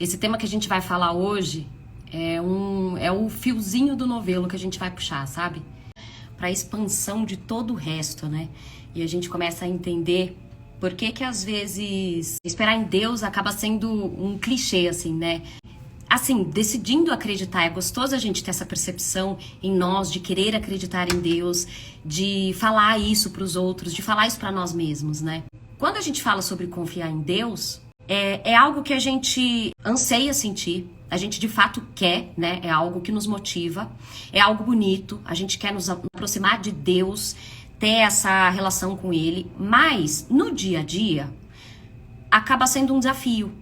Esse tema que a gente vai falar hoje é o fiozinho do novelo que a gente vai puxar, sabe? Para expansão de todo o resto, né? E a gente começa a entender por que às vezes esperar em Deus acaba sendo um clichê, assim, né? Assim, decidindo acreditar, é gostoso a gente ter essa percepção em nós, de querer acreditar em Deus, de falar isso para os outros, de falar isso para nós mesmos, né? Quando a gente fala sobre confiar em Deus, é algo que a gente anseia sentir, a gente de fato quer, né? É algo que nos motiva, é algo bonito, a gente quer nos aproximar de Deus, ter essa relação com Ele, mas no dia a dia acaba sendo um desafio,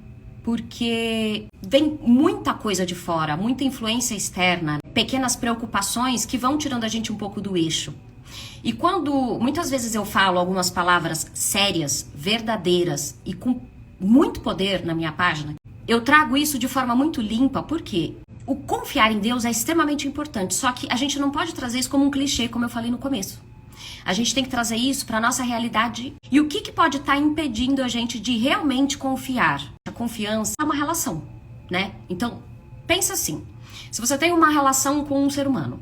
porque vem muita coisa de fora, muita influência externa, pequenas preocupações que vão tirando a gente um pouco do eixo. E quando muitas vezes eu falo algumas palavras sérias, verdadeiras e com muito poder na minha página, eu trago isso de forma muito limpa, porque o confiar em Deus é extremamente importante, só que a gente não pode trazer isso como um clichê, como eu falei no começo. A gente tem que trazer isso para a nossa realidade. E o que pode estar impedindo a gente de realmente confiar? A confiança é uma relação, né? Então, pensa assim, se você tem uma relação com um ser humano,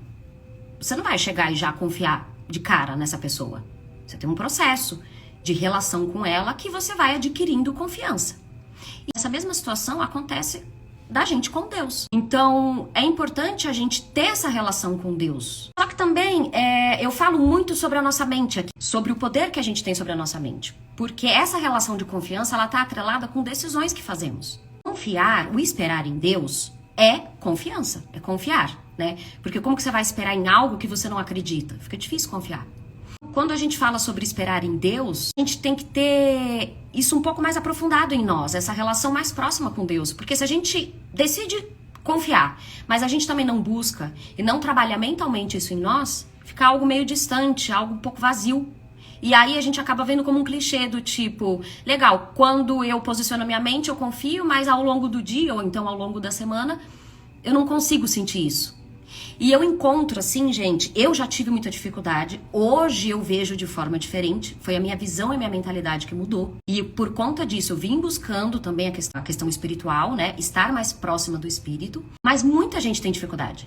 você não vai chegar e já confiar de cara nessa pessoa. Você tem um processo de relação com ela que você vai adquirindo confiança. E essa mesma situação acontece da gente com Deus. Então, é importante a gente ter essa relação com Deus. Só que também, eu falo muito sobre a nossa mente aqui, sobre o poder que a gente tem sobre a nossa mente. Porque essa relação de confiança, ela tá atrelada com decisões que fazemos. Confiar, o esperar em Deus, é confiança, é confiar, né? Porque como que você vai esperar em algo que você não acredita? Fica difícil confiar. Quando a gente fala sobre esperar em Deus, a gente tem que ter isso um pouco mais aprofundado em nós, essa relação mais próxima com Deus. Porque se a gente decide confiar, mas a gente também não busca e não trabalha mentalmente isso em nós, fica algo meio distante, algo um pouco vazio. E aí a gente acaba vendo como um clichê do tipo, legal, quando eu posiciono minha mente eu confio, mas ao longo do dia ou então ao longo da semana eu não consigo sentir isso. E eu encontro assim, gente, eu já tive muita dificuldade, hoje eu vejo de forma diferente, foi a minha visão e a minha mentalidade que mudou. E por conta disso eu vim buscando também a questão espiritual, né, estar mais próxima do espírito. Mas muita gente tem dificuldade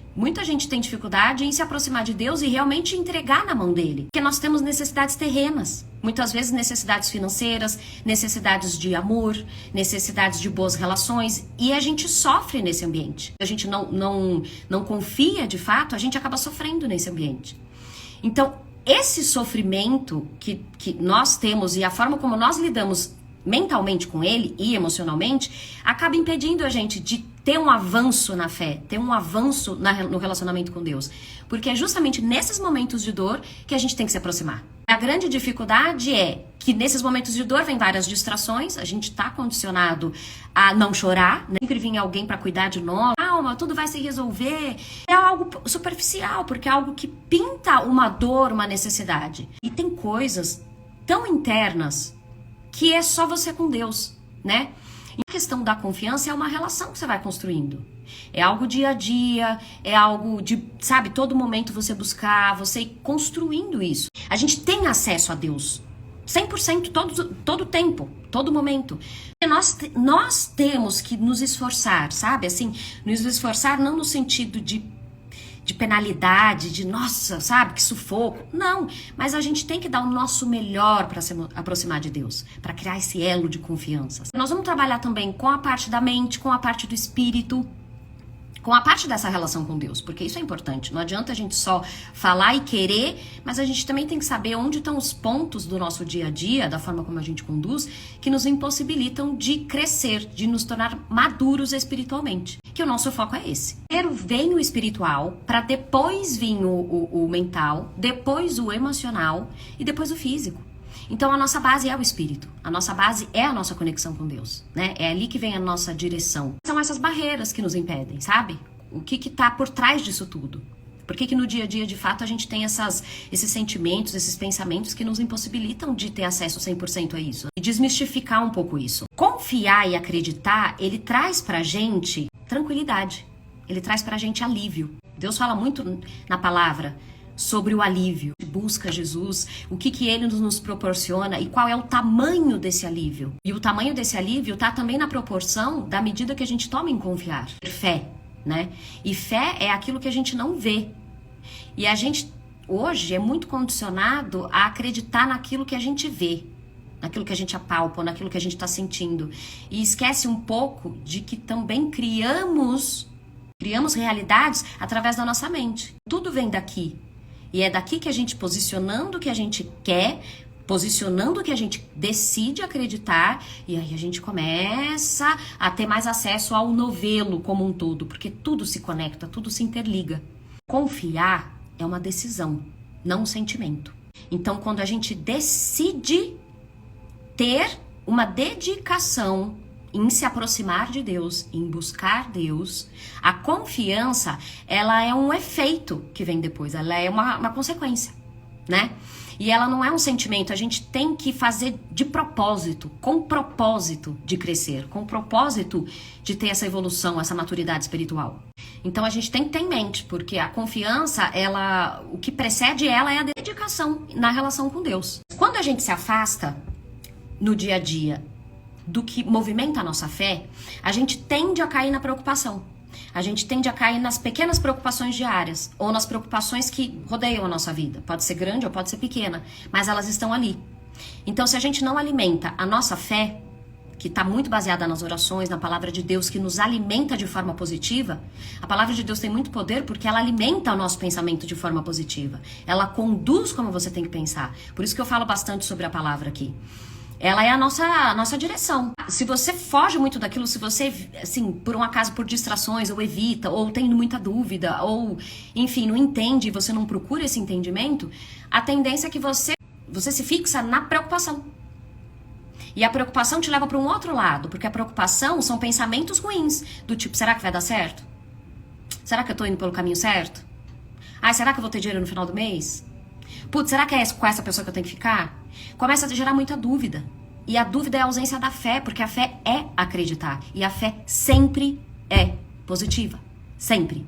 em se aproximar de Deus e realmente entregar na mão dele. Porque nós temos necessidades terrenas. Muitas vezes necessidades financeiras, necessidades de amor, necessidades de boas relações, e a gente sofre nesse ambiente. A gente não confia de fato, a gente acaba sofrendo nesse ambiente. Então, esse sofrimento que nós temos e a forma como nós lidamos mentalmente com ele e emocionalmente, acaba impedindo a gente de ter um avanço na fé, ter um avanço no relacionamento com Deus. Porque é justamente nesses momentos de dor que a gente tem que se aproximar. A grande dificuldade é que nesses momentos de dor vem várias distrações, a gente tá condicionado a não chorar, né? Sempre vem alguém para cuidar de nós, calma, tudo vai se resolver. É algo superficial, porque é algo que pinta uma dor, uma necessidade. E tem coisas tão internas que é só você com Deus, né? E a questão da confiança é uma relação que você vai construindo. É algo dia a dia, é algo de, sabe, todo momento você buscar, você ir construindo isso. A gente tem acesso a Deus 100% todo tempo, todo momento. E nós temos que nos esforçar, sabe? Assim, nos esforçar não no sentido de penalidade, de nossa, sabe, que sufoco. Não, mas a gente tem que dar o nosso melhor para se aproximar de Deus, para criar esse elo de confiança. Nós vamos trabalhar também com a parte da mente, com a parte do espírito, com a parte dessa relação com Deus, porque isso é importante. Não adianta a gente só falar e querer, mas a gente também tem que saber onde estão os pontos do nosso dia a dia, da forma como a gente conduz, que nos impossibilitam de crescer, de nos tornar maduros espiritualmente. Que o nosso foco é esse. Primeiro vem o espiritual, para depois vir o mental, depois o emocional e depois o físico. Então a nossa base é o espírito, a nossa base é a nossa conexão com Deus, né? É ali que vem a nossa direção. São essas barreiras que nos impedem, sabe? O que tá por trás disso tudo? Por que no dia a dia, de fato, a gente tem esses sentimentos, esses pensamentos que nos impossibilitam de ter acesso 100% a isso? E desmistificar um pouco isso. Confiar e acreditar, ele traz pra gente tranquilidade. Ele traz pra gente alívio. Deus fala muito na palavra, sobre o alívio. Busca Jesus, o que ele nos proporciona e qual é o tamanho desse alívio. E o tamanho desse alívio está também na proporção da medida que a gente toma em confiar. Fé, né? E fé é aquilo que a gente não vê. E a gente hoje é muito condicionado a acreditar naquilo que a gente vê, naquilo que a gente apalpa, naquilo que a gente está sentindo. E esquece um pouco de que também criamos realidades através da nossa mente. Tudo vem daqui. E é daqui que a gente, posicionando o que a gente quer, posicionando o que a gente decide acreditar, e aí a gente começa a ter mais acesso ao novelo como um todo, porque tudo se conecta, tudo se interliga. Confiar é uma decisão, não um sentimento. Então, quando a gente decide ter uma dedicação em se aproximar de Deus, em buscar Deus, a confiança, ela é um efeito que vem depois, ela é uma consequência, né? E ela não é um sentimento, a gente tem que fazer de propósito, com propósito de crescer, com propósito de ter essa evolução, essa maturidade espiritual. Então a gente tem que ter em mente, porque a confiança, ela, o que precede ela é a dedicação na relação com Deus. Quando a gente se afasta no dia a dia do que movimenta a nossa fé, a gente tende a cair na preocupação. A gente tende a cair nas pequenas preocupações diárias, ou nas preocupações que rodeiam a nossa vida. Pode ser grande ou pode ser pequena, mas elas estão ali. Então, se a gente não alimenta a nossa fé, que está muito baseada nas orações, na palavra de Deus, que nos alimenta de forma positiva, a palavra de Deus tem muito poder porque ela alimenta o nosso pensamento de forma positiva. Ela conduz como você tem que pensar. Por isso que eu falo bastante sobre a palavra aqui. Ela é a nossa direção. Se você foge muito daquilo, se você, assim, por um acaso, por distrações, ou evita, ou tem muita dúvida, ou, enfim, não entende e você não procura esse entendimento, a tendência é que você se fixa na preocupação. E a preocupação te leva para um outro lado, porque a preocupação são pensamentos ruins, do tipo, será que vai dar certo? Será que eu tô indo pelo caminho certo? Ai, será que eu vou ter dinheiro no final do mês? Putz, será que é com essa pessoa que eu tenho que ficar? Começa a gerar muita dúvida. E a dúvida é a ausência da fé, porque a fé é acreditar. E a fé sempre é positiva. Sempre.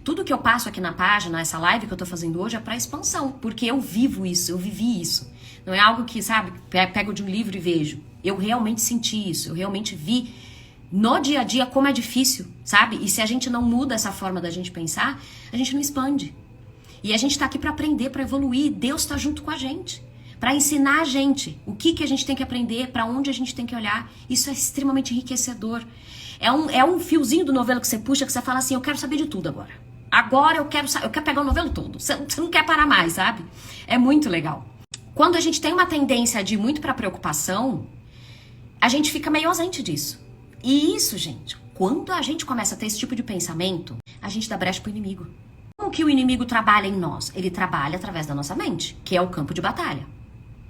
Tudo que eu passo aqui na página, essa live que eu tô fazendo hoje, é pra expansão. Porque eu vivo isso, eu vivi isso. Não é algo que, sabe, pego de um livro e vejo. Eu realmente senti isso, eu realmente vi no dia a dia como é difícil, sabe? E se a gente não muda essa forma da gente pensar, a gente não expande. E a gente tá aqui pra aprender, pra evoluir. Deus tá junto com a gente. Pra ensinar a gente o que a gente tem que aprender, pra onde a gente tem que olhar. Isso é extremamente enriquecedor. É um fiozinho do novelo que você puxa, que você fala assim, eu quero saber de tudo agora. Agora eu quero pegar o novelo todo. Você não quer parar mais, sabe? É muito legal. Quando a gente tem uma tendência de ir muito pra preocupação, a gente fica meio ausente disso. E isso, gente, quando a gente começa a ter esse tipo de pensamento, a gente dá brecha pro inimigo. Como que o inimigo trabalha em nós? Ele trabalha através da nossa mente, que é o campo de batalha.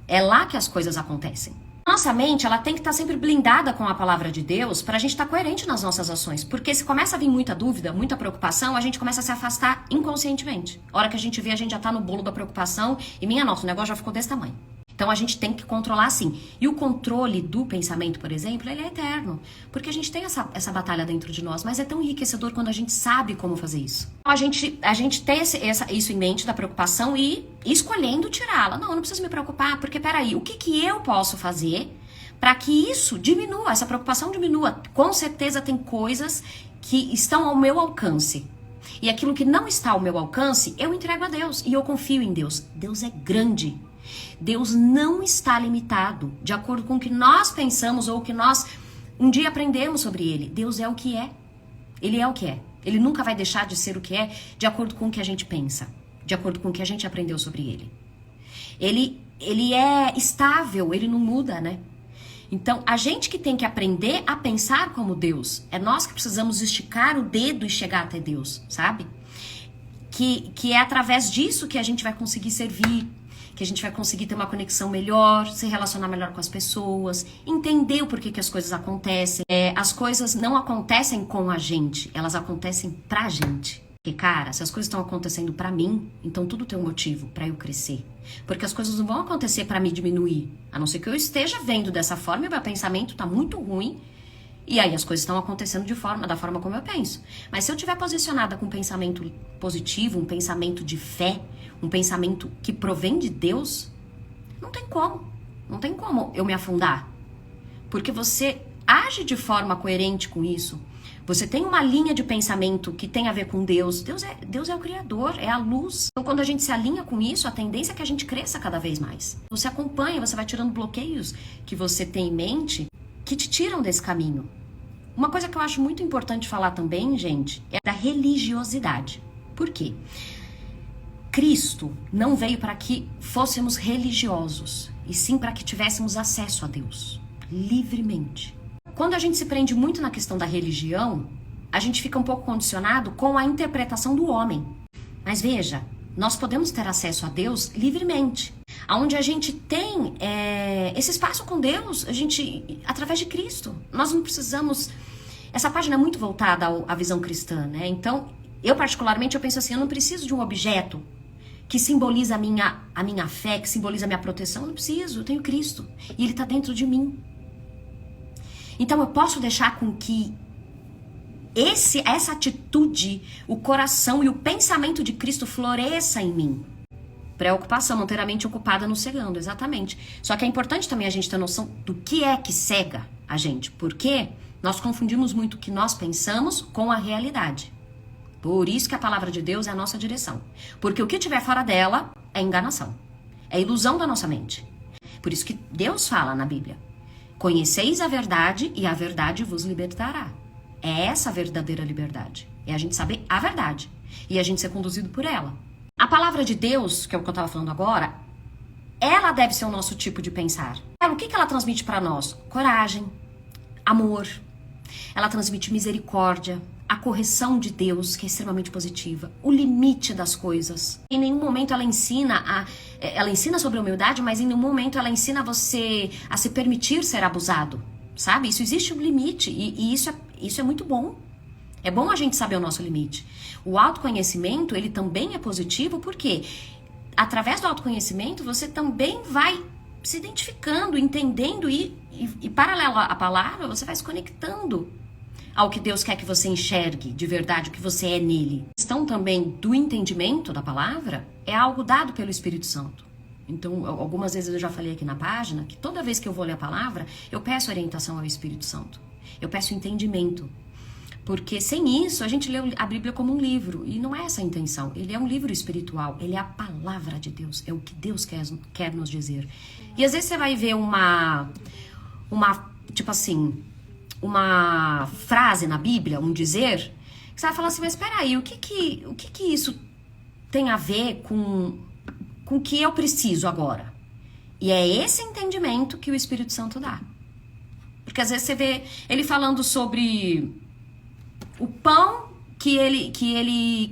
É lá que as coisas acontecem. Nossa mente, ela tem que estar sempre blindada com a palavra de Deus pra gente estar coerente nas nossas ações. Porque se começa a vir muita dúvida, muita preocupação, a gente começa a se afastar inconscientemente. A hora que a gente vê, a gente já tá no bolo da preocupação e minha nossa, o negócio já ficou desse tamanho. Então a gente tem que controlar assim. E o controle do pensamento, por exemplo, ele é eterno. Porque a gente tem essa batalha dentro de nós, mas é tão enriquecedor quando a gente sabe como fazer isso. A gente tem isso em mente da preocupação e escolhendo tirá-la. Não, eu não preciso me preocupar, porque peraí, o que eu posso fazer para que isso diminua, essa preocupação diminua? Com certeza tem coisas que estão ao meu alcance. E aquilo que não está ao meu alcance, eu entrego a Deus e eu confio em Deus. Deus é grande. Deus não está limitado de acordo com o que nós pensamos ou o que nós um dia aprendemos sobre Ele. Deus é o que é. Ele é o que é. Ele nunca vai deixar de ser o que é de acordo com o que a gente pensa, de acordo com o que a gente aprendeu sobre Ele. Ele é estável, Ele não muda, né? Então, a gente que tem que aprender a pensar como Deus. É nós que precisamos esticar o dedo e chegar até Deus, sabe? Que é através disso que a gente vai conseguir servir, que a gente vai conseguir ter uma conexão melhor, se relacionar melhor com as pessoas, entender o porquê que as coisas acontecem. As coisas não acontecem com a gente, elas acontecem pra gente. Porque, cara, se as coisas estão acontecendo pra mim, então tudo tem um motivo pra eu crescer. Porque as coisas não vão acontecer pra me diminuir. A não ser que eu esteja vendo dessa forma e meu pensamento tá muito ruim E aí as coisas estão acontecendo da forma como eu penso. Mas se eu estiver posicionada com um pensamento positivo, um pensamento de fé, um pensamento que provém de Deus, não tem como. Não tem como eu me afundar. Porque você age de forma coerente com isso. Você tem uma linha de pensamento que tem a ver com Deus. Deus é o Criador, é a luz. Então, quando a gente se alinha com isso, a tendência é que a gente cresça cada vez mais. Você acompanha, você vai tirando bloqueios que você tem em mente que te tiram desse caminho. Uma coisa que eu acho muito importante falar também, gente, é da religiosidade. Por quê? Cristo não veio para que fôssemos religiosos, e sim para que tivéssemos acesso a Deus, livremente. Quando a gente se prende muito na questão da religião, a gente fica um pouco condicionado com a interpretação do homem. Mas veja, nós podemos ter acesso a Deus livremente. Onde a gente tem esse espaço com Deus, através de Cristo. Nós não precisamos... Essa página é muito voltada à visão cristã, né? Então, eu particularmente, eu penso assim, eu não preciso de um objeto que simboliza a minha fé, que simboliza a minha proteção. Eu não preciso, eu tenho Cristo. E Ele está dentro de mim. Então eu posso deixar com que essa atitude, o coração e o pensamento de Cristo floresça em mim. Preocupação, não ter a mente ocupada no cegando, exatamente. Só que é importante também a gente ter noção do que é que cega a gente. Porque nós confundimos muito o que nós pensamos com a realidade. Por isso que a palavra de Deus é a nossa direção. Porque o que estiver fora dela é enganação. É ilusão da nossa mente. Por isso que Deus fala na Bíblia: conheceis a verdade e a verdade vos libertará. É essa a verdadeira liberdade. É a gente saber a verdade e a gente ser conduzido por ela. A palavra de Deus, que é o que eu estava falando agora, ela deve ser o nosso tipo de pensar. O que ela transmite para nós? Coragem, amor. Ela transmite misericórdia, a correção de Deus, que é extremamente positiva, o limite das coisas. Em nenhum momento ela ensina sobre a humildade, mas em nenhum momento ela ensina você a se permitir ser abusado, sabe? Isso existe um limite e isso é muito bom. É bom a gente saber o nosso limite. O autoconhecimento, ele também é positivo porque através do autoconhecimento você também vai se identificando, entendendo e paralelo à palavra, você vai se conectando ao que Deus quer que você enxergue de verdade, o que você é nele. A questão também do entendimento da palavra é algo dado pelo Espírito Santo. Então, algumas vezes eu já falei aqui na página que toda vez que eu vou ler a palavra, eu peço orientação ao Espírito Santo. Eu peço entendimento. Porque sem isso, a gente lê a Bíblia como um livro. E não é essa a intenção. Ele é um livro espiritual. Ele é a palavra de Deus. É o que Deus quer nos dizer. E às vezes você vai ver uma frase na Bíblia, um dizer, que você vai falar assim, mas espera aí, o que isso tem a ver com o que eu preciso agora? E é esse entendimento que o Espírito Santo dá. Porque às vezes você vê ele falando sobre o pão que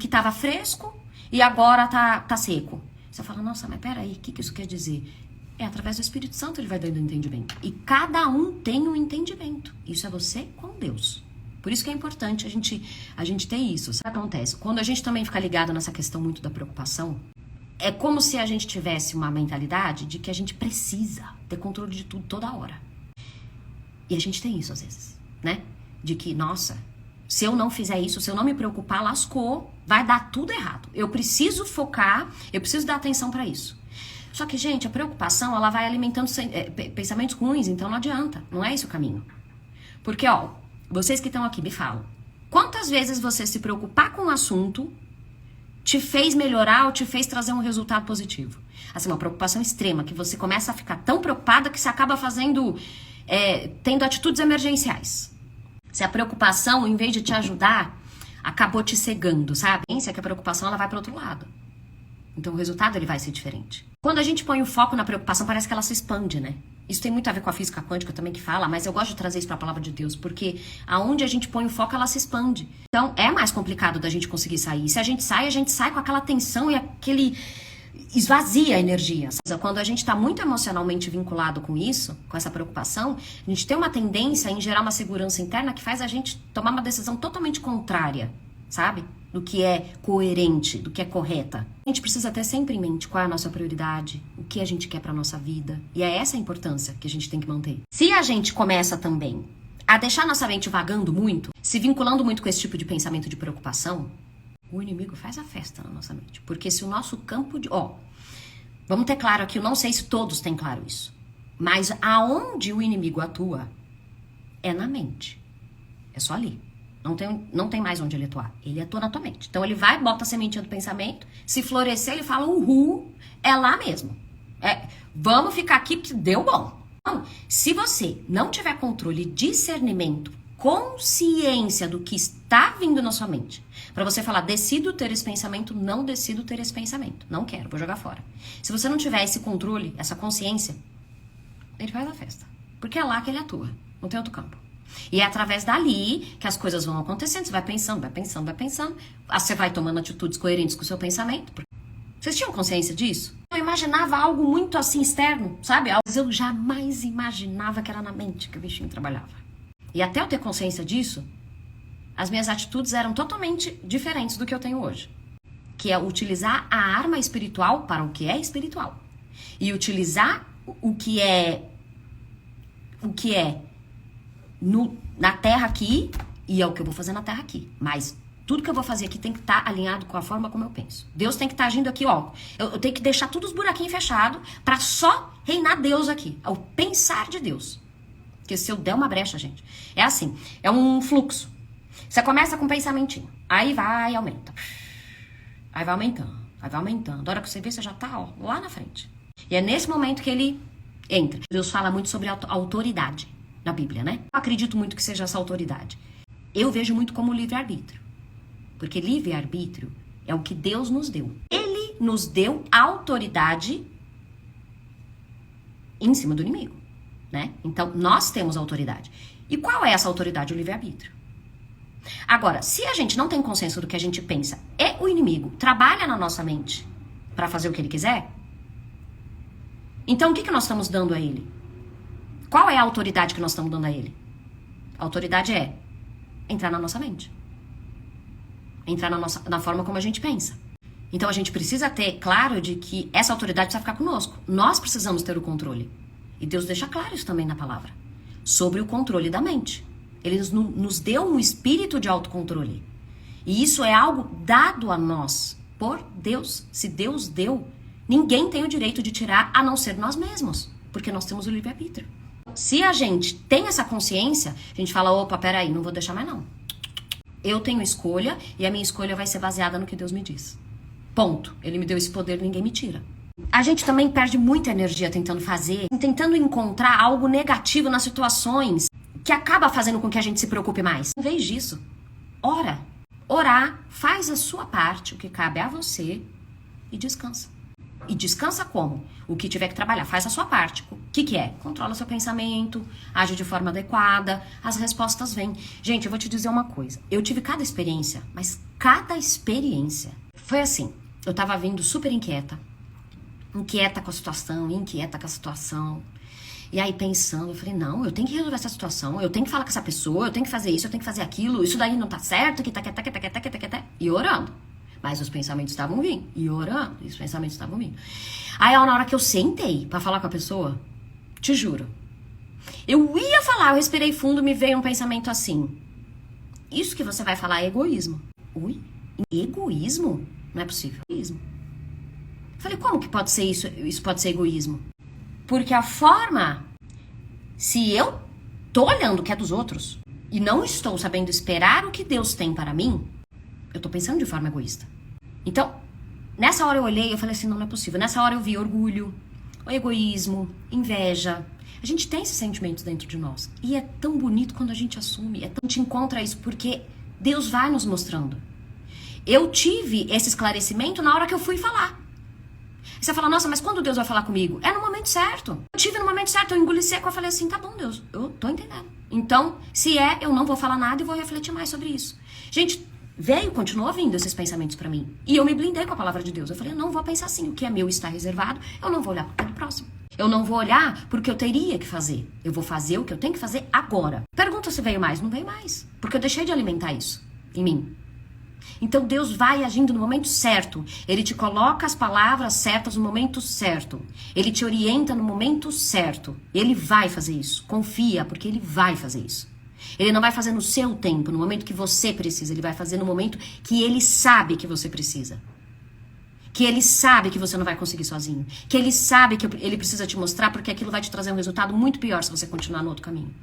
estava fresco e agora tá seco. Você fala, nossa, mas peraí, o que isso quer dizer? É através do Espírito Santo ele vai dando entendimento. E cada um tem um entendimento. Isso é você com Deus. Por isso que é importante a gente ter isso. Sabe o que acontece? Quando a gente também fica ligado nessa questão muito da preocupação, é como se a gente tivesse uma mentalidade de que a gente precisa ter controle de tudo toda hora. E a gente tem isso às vezes, né? De que, nossa, se eu não fizer isso, se eu não me preocupar, lascou, vai dar tudo errado. Eu preciso focar, eu preciso dar atenção para isso. Só que, gente, a preocupação, ela vai alimentando pensamentos ruins, então não adianta. Não é esse o caminho. Porque, vocês que estão aqui, me falam. Quantas vezes você se preocupar com um assunto te fez melhorar ou te fez trazer um resultado positivo? Assim, uma preocupação extrema, que você começa a ficar tão preocupada que você acaba tendo atitudes emergenciais. Se a preocupação, em vez de te ajudar, acabou te cegando, sabe? Pensa que a preocupação, ela vai para outro lado. Então o resultado ele vai ser diferente. Quando a gente põe o foco na preocupação, parece que ela se expande, né? Isso tem muito a ver com a física quântica também que fala, mas eu gosto de trazer isso para a palavra de Deus, porque aonde a gente põe o foco, ela se expande. Então é mais complicado da gente conseguir sair. E se a gente sai com aquela tensão e aquele esvazia a energia. Quando a gente está muito emocionalmente vinculado com isso, com essa preocupação, a gente tem uma tendência em gerar uma segurança interna que faz a gente tomar uma decisão totalmente contrária, sabe? Do que é coerente, do que é correta. A gente precisa ter sempre em mente qual é a nossa prioridade, o que a gente quer para nossa vida. E é essa a importância que a gente tem que manter. Se a gente começa também a deixar nossa mente vagando muito, se vinculando muito com esse tipo de pensamento de preocupação, o inimigo faz a festa na nossa mente. Porque se o nosso campo de... vamos ter claro aqui, eu não sei se todos têm claro isso, mas aonde o inimigo atua é na mente. É só ali. Não tem mais onde ele atuar. Ele atua na tua mente. Então ele vai, bota a sementinha do pensamento, se florescer, ele fala, uhul, é lá mesmo. Vamos ficar aqui porque deu bom. Então, se você não tiver controle, discernimento, consciência do que está vindo na sua mente, para você falar, decido ter esse pensamento, não decido ter esse pensamento. Não quero, vou jogar fora. Se você não tiver esse controle, essa consciência, ele faz a festa. Porque é lá que ele atua. Não tem outro campo. E é através dali que as coisas vão acontecendo. Você vai pensando, vai pensando, vai pensando. Você vai tomando atitudes coerentes com o seu pensamento. Vocês tinham consciência disso? Eu imaginava algo muito assim externo, sabe? Mas eu jamais imaginava que era na mente que o bichinho trabalhava. E até eu ter consciência disso, as minhas atitudes eram totalmente diferentes do que eu tenho hoje. Que é utilizar a arma espiritual para o que é espiritual. E utilizar o que é na terra aqui, e é o que eu vou fazer na terra aqui. Mas tudo que eu vou fazer aqui tem que estar alinhado com a forma como eu penso. Deus tem que estar agindo aqui, Eu tenho que deixar todos os buraquinhos fechados para só reinar Deus aqui. É o pensar de Deus. Porque se eu der uma brecha, gente, é assim, é um fluxo. Você começa com um pensamentinho, aí vai e aumenta. Aí vai aumentando, aí vai aumentando. A hora que você vê, você já tá lá na frente. E é nesse momento que ele entra. Deus fala muito sobre autoridade na Bíblia, né? Eu acredito muito que seja essa autoridade. Eu vejo muito como livre-arbítrio. Porque livre-arbítrio é o que Deus nos deu. Ele nos deu autoridade em cima do inimigo, né? Então, nós temos autoridade. E qual é essa autoridade? O livre-arbítrio. Agora, se a gente não tem consciência do que a gente pensa e o inimigo trabalha na nossa mente para fazer o que ele quiser, então o que nós estamos dando a ele? Qual é a autoridade que nós estamos dando a ele? A autoridade é entrar na nossa mente. Entrar na forma como a gente pensa. Então a gente precisa ter claro de que essa autoridade precisa ficar conosco. Nós precisamos ter o controle. E Deus deixa claro isso também na palavra. Sobre o controle da mente. Ele nos deu um espírito de autocontrole. E isso é algo dado a nós por Deus. Se Deus deu, ninguém tem o direito de tirar a não ser nós mesmos. Porque nós temos o livre-arbítrio. Se a gente tem essa consciência, a gente fala, opa, peraí, não vou deixar mais não. Eu tenho escolha e a minha escolha vai ser baseada no que Deus me diz. Ponto. Ele me deu esse poder, ninguém me tira. A gente também perde muita energia tentando encontrar algo negativo nas situações que acaba fazendo com que a gente se preocupe mais. Em vez disso, ora. Orar, faz a sua parte, o que cabe a você e descansa. E descansa como? O que tiver que trabalhar, faz a sua parte. O que é? Controla seu pensamento, age de forma adequada, as respostas vêm. Gente, eu vou te dizer uma coisa. Eu tive cada experiência, mas cada experiência foi assim. Eu tava vindo super inquieta com a situação, E aí pensando, eu falei, não, eu tenho que resolver essa situação, eu tenho que falar com essa pessoa, eu tenho que fazer isso, eu tenho que fazer aquilo, isso daí não tá certo, e orando. Mas os pensamentos estavam vindo, e orando, e os pensamentos estavam vindo. Aí na hora que eu sentei pra falar com a pessoa, te juro, eu ia falar, eu respirei fundo, me veio um pensamento assim, isso que você vai falar é egoísmo. Ui, egoísmo? Não é possível. Egoísmo. Falei, como que pode ser isso? Isso pode ser egoísmo? Porque a forma, se eu tô olhando o que é dos outros e não estou sabendo esperar o que Deus tem para mim, eu tô pensando de forma egoísta. Então, nessa hora eu olhei e eu falei assim, não é possível. Nessa hora eu vi orgulho, o egoísmo, inveja. A gente tem esses sentimentos dentro de nós. E é tão bonito quando a gente assume, a gente encontra isso, porque Deus vai nos mostrando. Eu tive esse esclarecimento na hora que eu fui falar. Você fala, nossa, mas quando Deus vai falar comigo? É no momento certo. Eu tive no momento certo, eu engoli seco, eu falei assim, tá bom, Deus, eu tô entendendo. Então, se é, eu não vou falar nada e vou refletir mais sobre isso. Gente, continuou vindo esses pensamentos pra mim. E eu me blindei com a palavra de Deus. Eu falei, eu não vou pensar assim, o que é meu está reservado, eu não vou olhar pro próximo. Eu não vou olhar porque eu teria que fazer. Eu vou fazer o que eu tenho que fazer agora. Pergunta se veio mais. Não veio mais. Porque eu deixei de alimentar isso em mim. Então Deus vai agindo no momento certo. Ele te coloca as palavras certas no momento certo. Ele te orienta no momento certo. Ele vai fazer isso. Confia, porque ele vai fazer isso. Ele não vai fazer no seu tempo, no momento que você precisa. Ele vai fazer no momento que ele sabe que você precisa. Que ele sabe que você não vai conseguir sozinho. Que ele sabe que ele precisa te mostrar, porque aquilo vai te trazer um resultado muito pior se você continuar no outro caminho.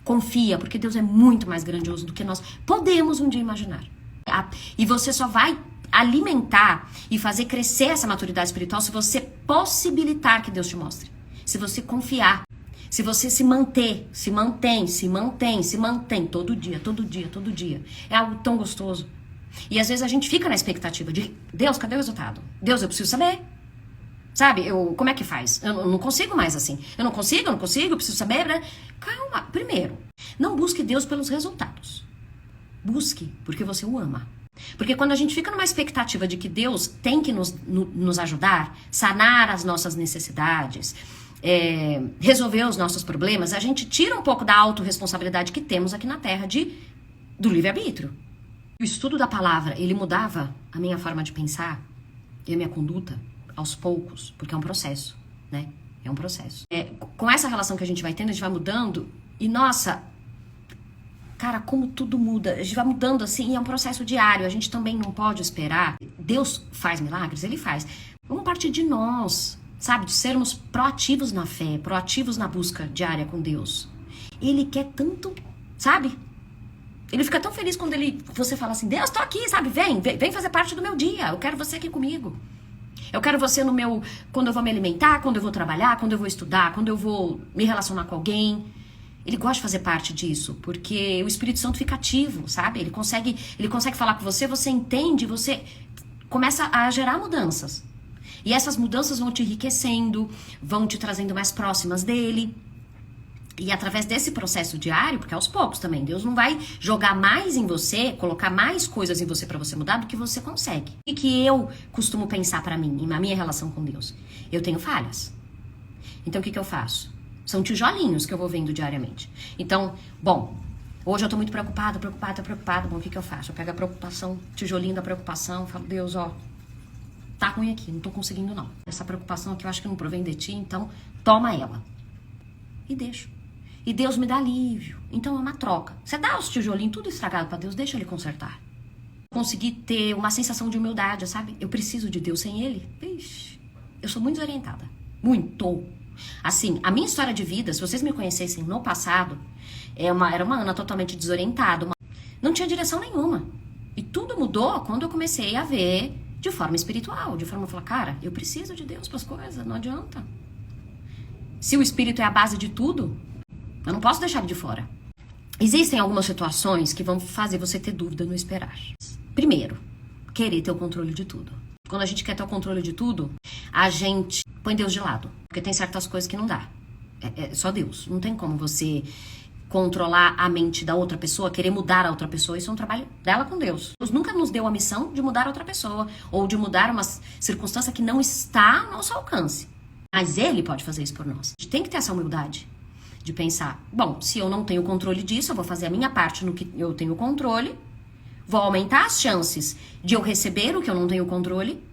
Confia, porque Deus é muito mais grandioso do que nós podemos um dia imaginar. E você só vai alimentar e fazer crescer essa maturidade espiritual se você possibilitar que Deus te mostre. Se você confiar. Se você se mantém todo dia, todo dia, todo dia. É algo tão gostoso. E às vezes a gente fica na expectativa de Deus, cadê o resultado? Deus, eu preciso saber. Sabe, como é que faz? Eu não consigo mais assim. Eu não consigo, eu preciso saber, né? Calma. Primeiro, não busque Deus pelos resultados. Busque porque você o ama. Porque quando a gente fica numa expectativa de que Deus tem que nos ajudar, sanar as nossas necessidades, resolver os nossos problemas, a gente tira um pouco da autorresponsabilidade que temos aqui na Terra do livre-arbítrio. O estudo da palavra, ele mudava a minha forma de pensar e a minha conduta aos poucos, porque é um processo, né? É um processo. Com essa relação que a gente vai tendo, a gente vai mudando e, nossa, cara, como tudo muda. A gente vai mudando assim e é um processo diário. A gente também não pode esperar. Deus faz milagres? Ele faz. Vamos partir de nós, sabe? De sermos proativos na fé, proativos na busca diária com Deus. Ele quer tanto, sabe? Ele fica tão feliz quando você fala assim, Deus, tô aqui, sabe? Vem fazer parte do meu dia. Eu quero você aqui comigo. Eu quero você quando eu vou me alimentar, quando eu vou trabalhar, quando eu vou estudar, quando eu vou me relacionar com alguém. Ele gosta de fazer parte disso, porque o Espírito Santo fica ativo, sabe? Ele consegue falar com você, você entende, você começa a gerar mudanças. E essas mudanças vão te enriquecendo, vão te trazendo mais próximas dele. E através desse processo diário, porque aos poucos também, Deus não vai jogar mais em você, colocar mais coisas em você pra você mudar do que você consegue. E que eu costumo pensar pra mim, na minha relação com Deus? Eu tenho falhas. Então o que eu faço? São tijolinhos que eu vou vendo diariamente. Então, bom, hoje eu tô muito preocupada. Bom, o que eu faço? Eu pego a preocupação, tijolinho da preocupação, falo, Deus, ó, tá ruim aqui, não tô conseguindo não. Essa preocupação aqui eu acho que não provém de ti, então toma ela. E deixo. E Deus me dá alívio. Então é uma troca. Você dá os tijolinhos tudo estragado pra Deus, deixa ele consertar. Consegui ter uma sensação de humildade, sabe? Eu preciso de Deus, sem ele. Ixi, eu sou muito desorientada. Muito. Assim, a minha história de vida, se vocês me conhecessem no passado, era uma Ana totalmente desorientada. Não tinha direção nenhuma. E tudo mudou quando eu comecei a ver de forma espiritual. De forma a falar, cara, eu preciso de Deus pras coisas, não adianta. Se o Espírito é a base de tudo, eu não posso deixar ele de fora. Existem algumas situações que vão fazer você ter dúvida no esperar. Primeiro, querer ter o controle de tudo. Quando a gente quer ter o controle de tudo, a gente põe Deus de lado. Porque tem certas coisas que não dá. É só Deus. Não tem como você controlar a mente da outra pessoa, querer mudar a outra pessoa. Isso é um trabalho dela com Deus. Deus nunca nos deu a missão de mudar a outra pessoa. Ou de mudar uma circunstância que não está ao nosso alcance. Mas Ele pode fazer isso por nós. A gente tem que ter essa humildade. De pensar, bom, se eu não tenho controle disso, eu vou fazer a minha parte no que eu tenho controle, vou aumentar as chances de eu receber o que eu não tenho controle,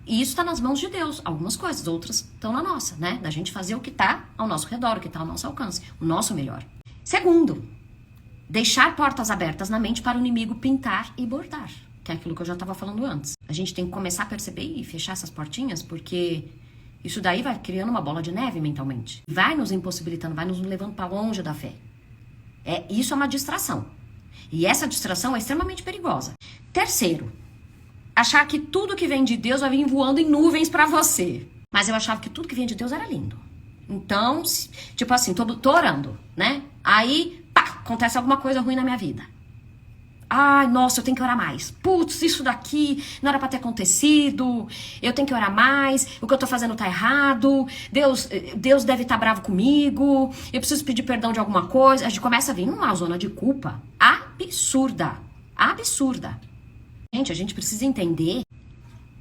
e isso está nas mãos de Deus. Algumas coisas, outras estão na nossa, né? Da gente fazer o que está ao nosso redor, o que está ao nosso alcance, o nosso melhor. Segundo, deixar portas abertas na mente para o inimigo pintar e bordar, que é aquilo que eu já estava falando antes. A gente tem que começar a perceber e fechar essas portinhas, porque isso daí vai criando uma bola de neve mentalmente. Vai nos impossibilitando, vai nos levando para longe da fé. Isso é uma distração. E essa distração é extremamente perigosa. Terceiro, achar que tudo que vem de Deus vai vir voando em nuvens para você. Mas eu achava que tudo que vem de Deus era lindo. Então, tipo assim, tô orando, né? Aí, pá, acontece alguma coisa ruim na minha vida. Ai, nossa, eu tenho que orar mais. Putz, isso daqui não era pra ter acontecido. Eu tenho que orar mais. O que eu tô fazendo tá errado. Deus deve estar bravo comigo. Eu preciso pedir perdão de alguma coisa. A gente começa a vir numa zona de culpa absurda. Absurda. Gente, a gente precisa entender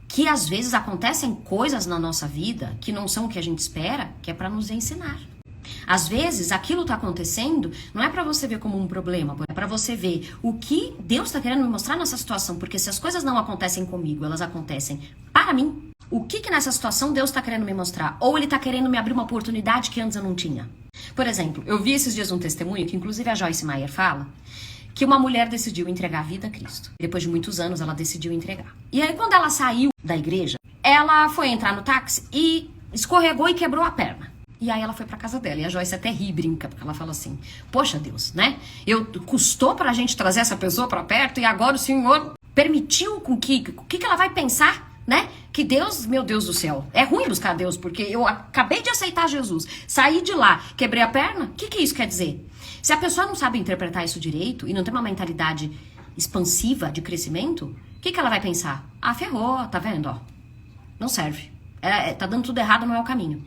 que às vezes acontecem coisas na nossa vida que não são o que a gente espera, que é pra nos ensinar. Às vezes, aquilo tá acontecendo, não é pra você ver como um problema, é pra você ver o que Deus tá querendo me mostrar nessa situação, porque se as coisas não acontecem comigo, elas acontecem para mim, o que nessa situação Deus está querendo me mostrar? Ou ele está querendo me abrir uma oportunidade que antes eu não tinha? Por exemplo, eu vi esses dias um testemunho, que inclusive a Joyce Meyer fala, que uma mulher decidiu entregar a vida a Cristo. Depois de muitos anos, ela decidiu entregar. E aí, quando ela saiu da igreja, ela foi entrar no táxi e escorregou e quebrou a perna. E aí ela foi pra casa dela. E a Joyce até ri e brinca, porque ela fala assim, poxa Deus, né? Custou pra gente trazer essa pessoa pra perto e agora o Senhor permitiu com que... O que ela vai pensar, né? Que Deus, meu Deus do céu, é ruim buscar Deus, porque eu acabei de aceitar Jesus, saí de lá, quebrei a perna, o que isso quer dizer? Se a pessoa não sabe interpretar isso direito e não tem uma mentalidade expansiva de crescimento, o que ela vai pensar? Ah, ferrou, tá vendo, ó, não serve, tá dando tudo errado, não é o caminho.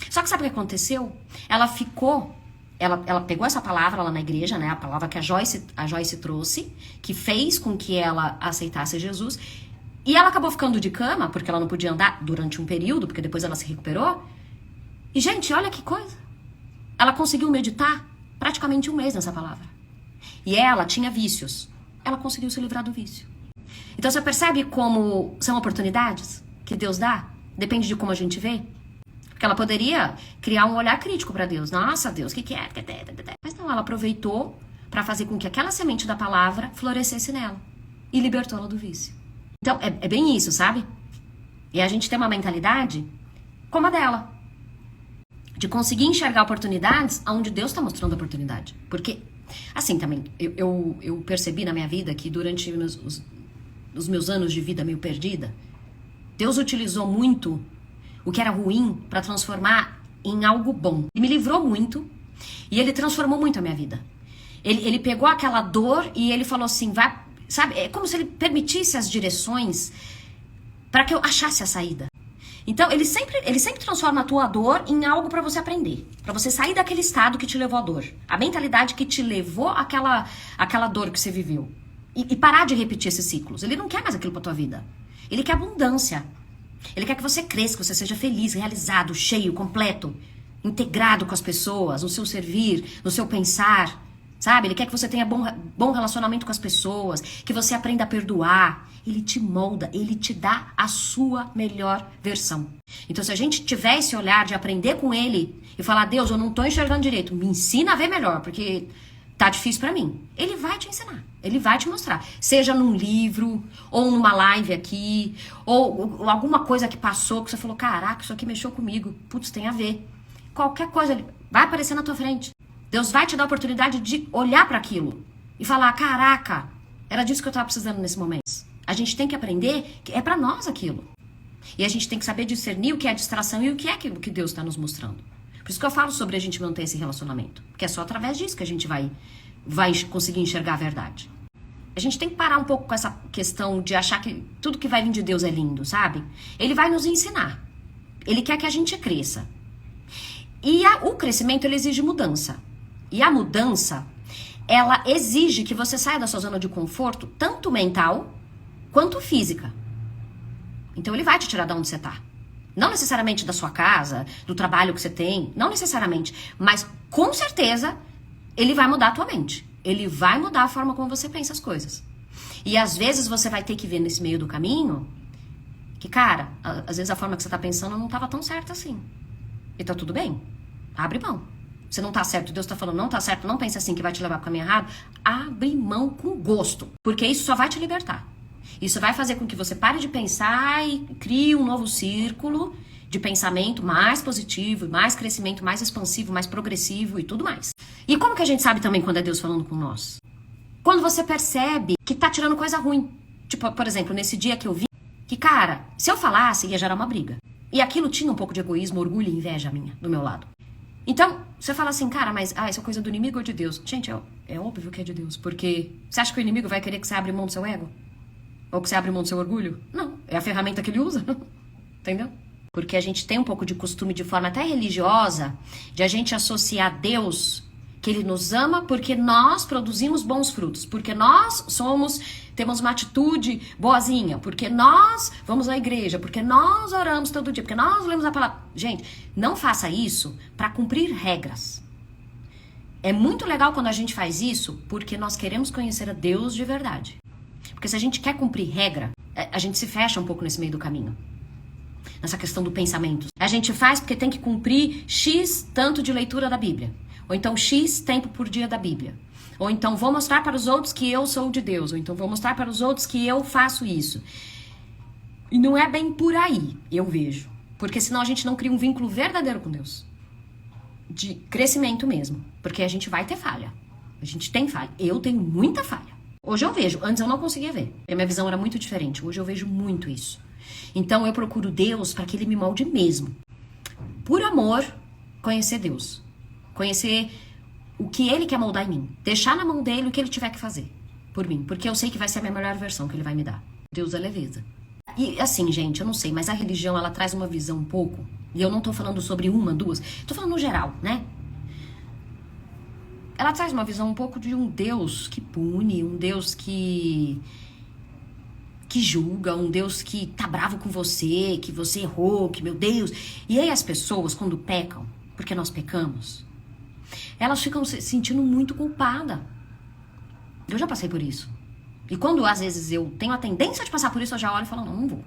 Só que sabe o que aconteceu? Ela pegou essa palavra lá na igreja, né, a palavra que a Joyce trouxe, que fez com que ela aceitasse Jesus. E ela acabou ficando de cama, porque ela não podia andar durante um período, porque depois ela se recuperou. E, gente, olha que coisa. Ela conseguiu meditar praticamente um mês nessa palavra. E ela tinha vícios. Ela conseguiu se livrar do vício. Então, você percebe como são oportunidades que Deus dá? Depende de como a gente vê. Porque ela poderia criar um olhar crítico para Deus. Nossa, Deus, o que é? Mas não, ela aproveitou para fazer com que aquela semente da palavra florescesse nela. E libertou ela do vício. Então, é bem isso, sabe? E a gente tem uma mentalidade como a dela. De conseguir enxergar oportunidades onde Deus está mostrando a oportunidade. Porque, assim também, eu percebi na minha vida que durante os meus anos de vida meio perdida, Deus utilizou muito o que era ruim para transformar em algo bom. E me livrou muito. E ele transformou muito a minha vida. Ele pegou aquela dor e ele falou assim, vai... Sabe, é como se ele permitisse as direções para que eu achasse a saída. Então, ele sempre transforma a tua dor em algo para você aprender. Para você sair daquele estado que te levou à dor. A mentalidade que te levou àquela dor que você viveu. E parar de repetir esses ciclos. Ele não quer mais aquilo pra tua vida. Ele quer abundância. Ele quer que você cresça, que você seja feliz, realizado, cheio, completo. Integrado com as pessoas, no seu servir, no seu pensar. Sabe? Ele quer que você tenha bom relacionamento com as pessoas, que você aprenda a perdoar. Ele te molda, ele te dá a sua melhor versão. Então, se a gente tiver esse olhar de aprender com ele e falar, Deus, eu não tô enxergando direito, me ensina a ver melhor, porque tá difícil pra mim. Ele vai te ensinar, ele vai te mostrar. Seja num livro, ou numa live aqui, ou alguma coisa que passou, que você falou, caraca, isso aqui mexeu comigo. Putz, tem a ver. Qualquer coisa vai aparecer na tua frente. Deus vai te dar a oportunidade de olhar para aquilo e falar, caraca, era disso que eu estava precisando nesse momento. A gente tem que aprender que é para nós aquilo. E a gente tem que saber discernir o que é distração e o que é aquilo que Deus está nos mostrando. Por isso que eu falo sobre a gente manter esse relacionamento. Porque é só através disso que a gente vai conseguir enxergar a verdade. A gente tem que parar um pouco com essa questão de achar que tudo que vai vir de Deus é lindo, sabe? Ele vai nos ensinar. Ele quer que a gente cresça. E o crescimento, ele exige mudança. E a mudança, ela exige que você saia da sua zona de conforto, tanto mental quanto física. Então ele vai te tirar de onde você tá. Não necessariamente da sua casa, do trabalho que você tem, não necessariamente. Mas com certeza ele vai mudar a tua mente. Ele vai mudar a forma como você pensa as coisas. E às vezes você vai ter que ver nesse meio do caminho que, cara, às vezes a forma que você tá pensando não tava tão certa assim. E tá tudo bem. Abre mão. Você não tá certo, Deus tá falando não tá certo, não pensa assim que vai te levar pro caminho errado. Abre mão com gosto, porque isso só vai te libertar. Isso vai fazer com que você pare de pensar e crie um novo círculo de pensamento mais positivo, mais crescimento, mais expansivo, mais progressivo e tudo mais. E como que a gente sabe também quando é Deus falando com nós? Quando você percebe que tá tirando coisa ruim. Tipo, por exemplo, nesse dia que eu vi que, cara, se eu falasse ia gerar uma briga. E aquilo tinha um pouco de egoísmo, orgulho e inveja minha, do meu lado. Então, você fala assim, cara, mas isso é coisa do inimigo ou de Deus? Gente, é óbvio que é de Deus, porque você acha que o inimigo vai querer que você abra mão do seu ego? Ou que você abra mão do seu orgulho? Não, é a ferramenta que ele usa, entendeu? Porque a gente tem um pouco de costume, de forma até religiosa, de a gente associar Deus, que ele nos ama porque nós produzimos bons frutos, porque nós temos uma atitude boazinha, porque nós vamos à igreja, porque nós oramos todo dia, porque nós lemos a palavra. Gente, não faça isso para cumprir regras. É muito legal quando a gente faz isso porque nós queremos conhecer a Deus de verdade. Porque se a gente quer cumprir regra, a gente se fecha um pouco nesse meio do caminho. nessa questão do pensamento. A gente faz porque tem que cumprir X tanto de leitura da Bíblia. Ou então X tempo por dia da Bíblia. Ou então vou mostrar para os outros que eu sou de Deus. Ou então vou mostrar para os outros que eu faço isso. E não é bem por aí, eu vejo. Porque senão a gente não cria um vínculo verdadeiro com Deus. De crescimento mesmo. Porque a gente vai ter falha. A gente tem falha. Eu tenho muita falha. Hoje eu vejo. Antes eu não conseguia ver. A minha visão era muito diferente. Hoje eu vejo muito isso. Então eu procuro Deus para que Ele me molde mesmo. Por amor, conhecer Deus. Conhecer o que Ele quer moldar em mim. Deixar na mão dEle o que Ele tiver que fazer por mim. Porque eu sei que vai ser a minha melhor versão que Ele vai me dar. Deus é leveza. E assim, gente, eu não sei, mas a religião, ela traz uma visão um pouco, e eu não tô falando sobre uma, duas, tô falando no geral, né? Ela traz uma visão um pouco de um Deus que pune, um Deus que julga, um Deus que tá bravo com você, que você errou, que meu Deus. E aí as pessoas, quando pecam, porque nós pecamos, elas ficam se sentindo muito culpadas. Eu já passei por isso. E quando às vezes eu tenho a tendência de passar por isso, eu já olho e falo, não vou.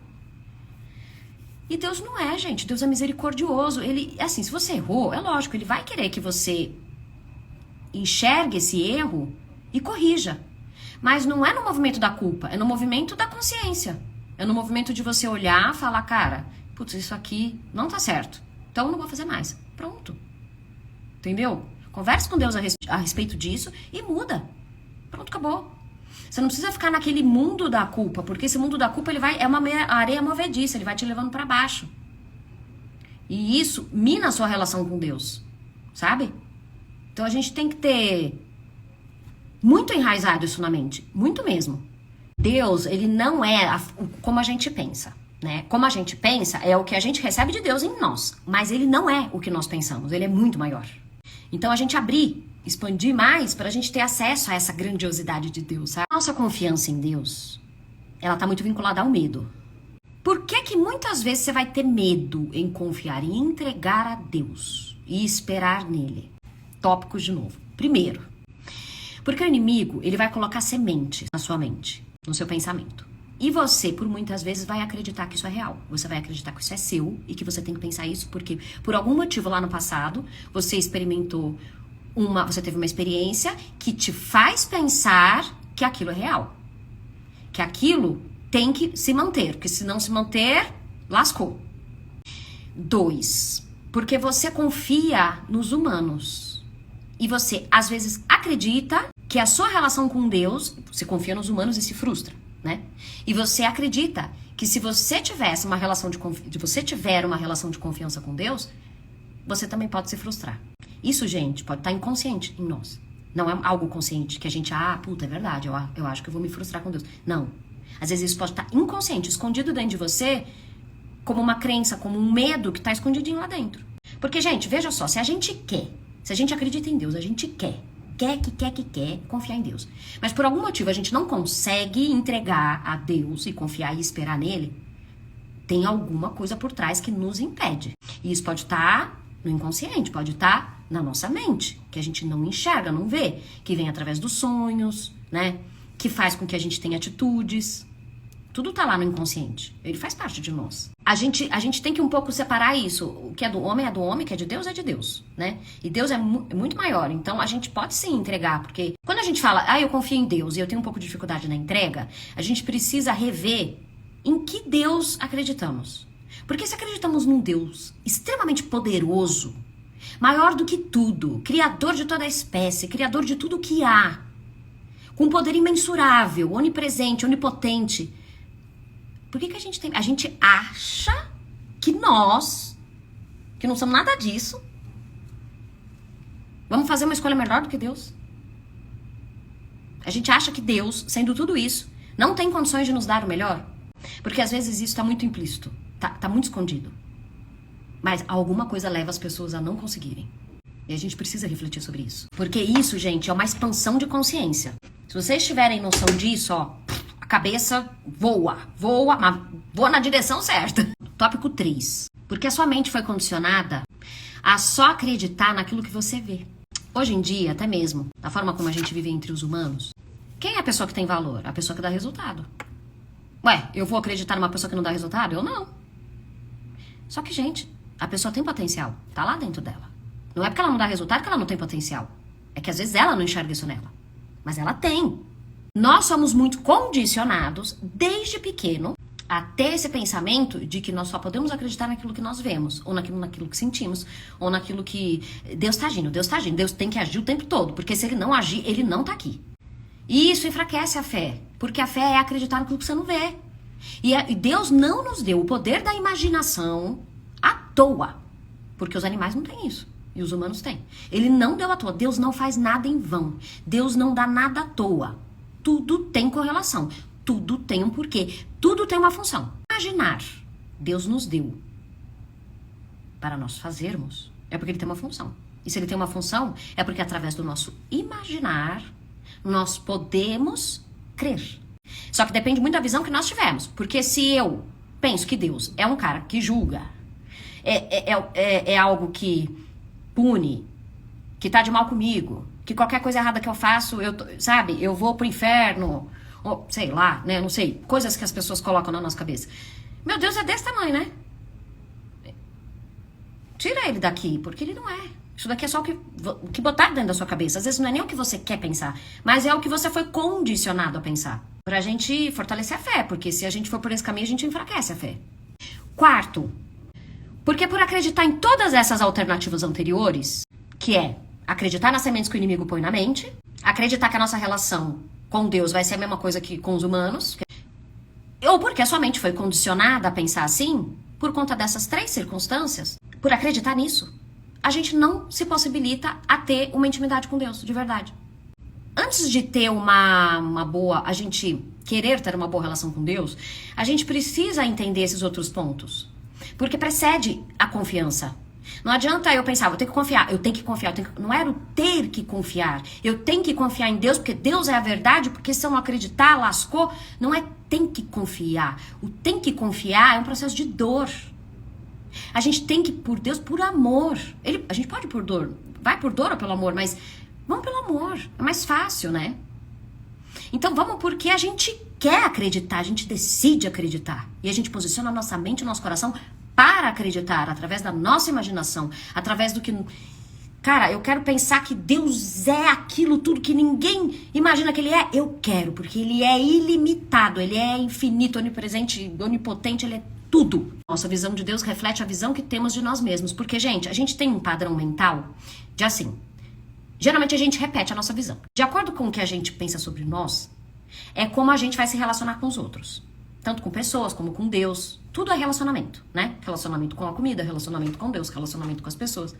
E Deus não é, gente. Deus é misericordioso. Ele, assim, se você errou, é lógico, Ele vai querer que você enxergue esse erro e corrija. Mas não é no movimento da culpa, é no movimento da consciência. É no movimento de você olhar e falar, cara, putz, isso aqui não tá certo. Então eu não vou fazer mais. Pronto. Entendeu? Converse com Deus a respeito disso e muda. Pronto, acabou. Você não precisa ficar naquele mundo da culpa, porque esse mundo da culpa é uma areia movediça, ele vai te levando para baixo. E isso mina a sua relação com Deus, sabe? Então a gente tem que ter muito enraizado isso na mente, muito mesmo. Deus, ele não é como a gente pensa, né? Como a gente pensa é o que a gente recebe de Deus em nós, mas ele não é o que nós pensamos, ele é muito maior. Então a gente expandir mais para a gente ter acesso a essa grandiosidade de Deus, sabe? Nossa confiança em Deus, ela tá muito vinculada ao medo. Por que muitas vezes você vai ter medo em confiar, em entregar a Deus e esperar nele? Tópicos de novo. Primeiro, porque o inimigo, ele vai colocar sementes na sua mente, no seu pensamento. E você, por muitas vezes, vai acreditar que isso é real. Você vai acreditar que isso é seu e que você tem que pensar isso porque, por algum motivo lá no passado, você experimentou você teve uma experiência que te faz pensar que aquilo é real. Que aquilo tem que se manter, porque se não se manter, lascou. 2, porque você confia nos humanos. E você, às vezes, acredita que a sua relação com Deus, você confia nos humanos e se frustra, né? E você acredita que se você tivesse uma relação tiver uma relação de confiança com Deus, você também pode se frustrar. Isso, gente, pode estar inconsciente em nós. Não é algo consciente que a gente, puta, é verdade, eu acho que eu vou me frustrar com Deus. Não. Às vezes isso pode estar inconsciente, escondido dentro de você, como uma crença, como um medo que está escondidinho lá dentro. Porque, gente, veja só, se a gente acredita em Deus, a gente quer confiar em Deus. Mas por algum motivo a gente não consegue entregar a Deus e confiar e esperar nele, tem alguma coisa por trás que nos impede. E isso pode estar no inconsciente, pode estar na nossa mente, que a gente não enxerga, não vê, que vem através dos sonhos, né? Que faz com que a gente tenha atitudes. Tudo tá lá no inconsciente. Ele faz parte de nós. A gente tem que um pouco separar isso. O que é do homem, o que é de Deus, né? E Deus é muito maior. Então a gente pode sim entregar, porque quando a gente fala, eu confio em Deus e eu tenho um pouco de dificuldade na entrega, a gente precisa rever em que Deus acreditamos. Porque se acreditamos num Deus extremamente poderoso, maior do que tudo, criador de toda a espécie, criador de tudo que há, com poder imensurável, onipresente, onipotente, por que a gente acha que nós, que não somos nada disso, vamos fazer uma escolha melhor do que Deus? A gente acha que Deus, sendo tudo isso, não tem condições de nos dar o melhor? Porque às vezes isso está muito implícito, tá muito escondido. Mas alguma coisa leva as pessoas a não conseguirem. E a gente precisa refletir sobre isso. Porque isso, gente, é uma expansão de consciência. Se vocês tiverem noção disso, a cabeça voa, mas voa na direção certa. Tópico 3. Porque a sua mente foi condicionada a só acreditar naquilo que você vê. Hoje em dia, até mesmo, da forma como a gente vive entre os humanos, quem é a pessoa que tem valor? A pessoa que dá resultado. Ué, eu vou acreditar numa pessoa que não dá resultado? Eu não. Só que, gente, a pessoa tem potencial, tá lá dentro dela. Não é porque ela não dá resultado que ela não tem potencial. É que às vezes ela não enxerga isso nela. Mas ela tem. Nós somos muito condicionados, desde pequeno, a ter esse pensamento de que nós só podemos acreditar naquilo que nós vemos, ou naquilo que sentimos, ou naquilo que Deus tá agindo, Deus tem que agir o tempo todo, porque se ele não agir, ele não tá aqui. E isso enfraquece a fé, porque a fé é acreditar naquilo que você não vê. E Deus não nos deu o poder da imaginação à toa, porque os animais não têm isso, e os humanos têm. Ele não deu à toa, Deus não faz nada em vão, Deus não dá nada à toa. Tudo tem correlação, tudo tem um porquê, tudo tem uma função. Imaginar, Deus nos deu para nós fazermos, é porque ele tem uma função. E se ele tem uma função, é porque através do nosso imaginar, nós podemos crer. Só que depende muito da visão que nós tivermos. Porque se eu penso que Deus é um cara que julga, é algo que pune, que tá de mal comigo, que qualquer coisa errada que eu faço, eu vou pro inferno, ou sei lá, né, não sei, coisas que as pessoas colocam na nossa cabeça. Meu Deus, é desse tamanho, né? Tira ele daqui, porque ele não é. Isso daqui é só o que botar dentro da sua cabeça. Às vezes não é nem o que você quer pensar, mas é o que você foi condicionado a pensar. Pra gente fortalecer a fé, porque se a gente for por esse caminho, a gente enfraquece a fé. Quarto, porque por acreditar em todas essas alternativas anteriores, que é acreditar nas sementes que o inimigo põe na mente, acreditar que a nossa relação com Deus vai ser a mesma coisa que com os humanos, ou porque a sua mente foi condicionada a pensar assim, por conta dessas 3 circunstâncias, por acreditar nisso, a gente não se possibilita a ter uma intimidade com Deus, de verdade. Antes de ter a gente querer ter uma boa relação com Deus, a gente precisa entender esses outros pontos. Porque precede a confiança. Não adianta eu pensar, eu tenho que confiar. Não era o ter que confiar. Eu tenho que confiar em Deus, porque Deus é a verdade, porque se eu não acreditar, lascou. Não é tem que confiar. O tem que confiar é um processo de dor. A gente tem que ir por Deus por amor. A gente pode ir por dor. Vai por dor ou pelo amor, mas vamos pelo amor. É mais fácil, né? Então vamos porque a gente quer acreditar, a gente decide acreditar. E a gente posiciona a nossa mente e o nosso coração para acreditar, através da nossa imaginação, através do que... Cara, eu quero pensar que Deus é aquilo tudo que ninguém imagina que ele é. Eu quero, porque ele é ilimitado, ele é infinito, onipresente, onipotente, ele é tudo. Nossa visão de Deus reflete a visão que temos de nós mesmos. Porque, gente, a gente tem um padrão mental de assim... Geralmente a gente repete a nossa visão. De acordo com o que a gente pensa sobre nós, é como a gente vai se relacionar com os outros. Tanto com pessoas, como com Deus. Tudo é relacionamento, né? Relacionamento com a comida, relacionamento com Deus, relacionamento com as pessoas.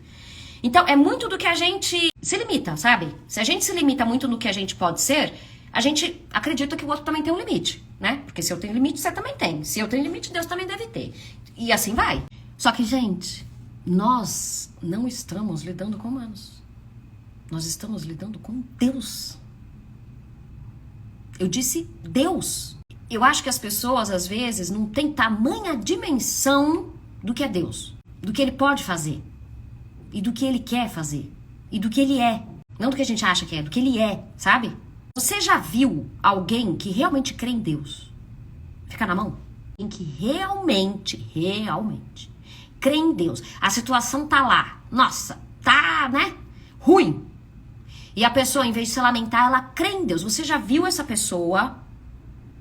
Então, é muito do que a gente se limita, sabe? Se a gente se limita muito no que a gente pode ser, a gente acredita que o outro também tem um limite, né? Porque se eu tenho limite, você também tem. Se eu tenho limite, Deus também deve ter. E assim vai. Só que, gente, nós não estamos lidando com humanos. Nós estamos lidando com Deus. Eu disse Deus. Eu acho que as pessoas, às vezes, não têm tamanha dimensão do que é Deus. Do que Ele pode fazer. E do que Ele quer fazer. E do que Ele é. Não do que a gente acha que é, do que Ele é, sabe? Você já viu alguém que realmente crê em Deus ficar na mão? Em que realmente crê em Deus. A situação tá lá. Nossa, tá, né? Ruim. E a pessoa, em vez de se lamentar, ela crê em Deus. Você já viu essa pessoa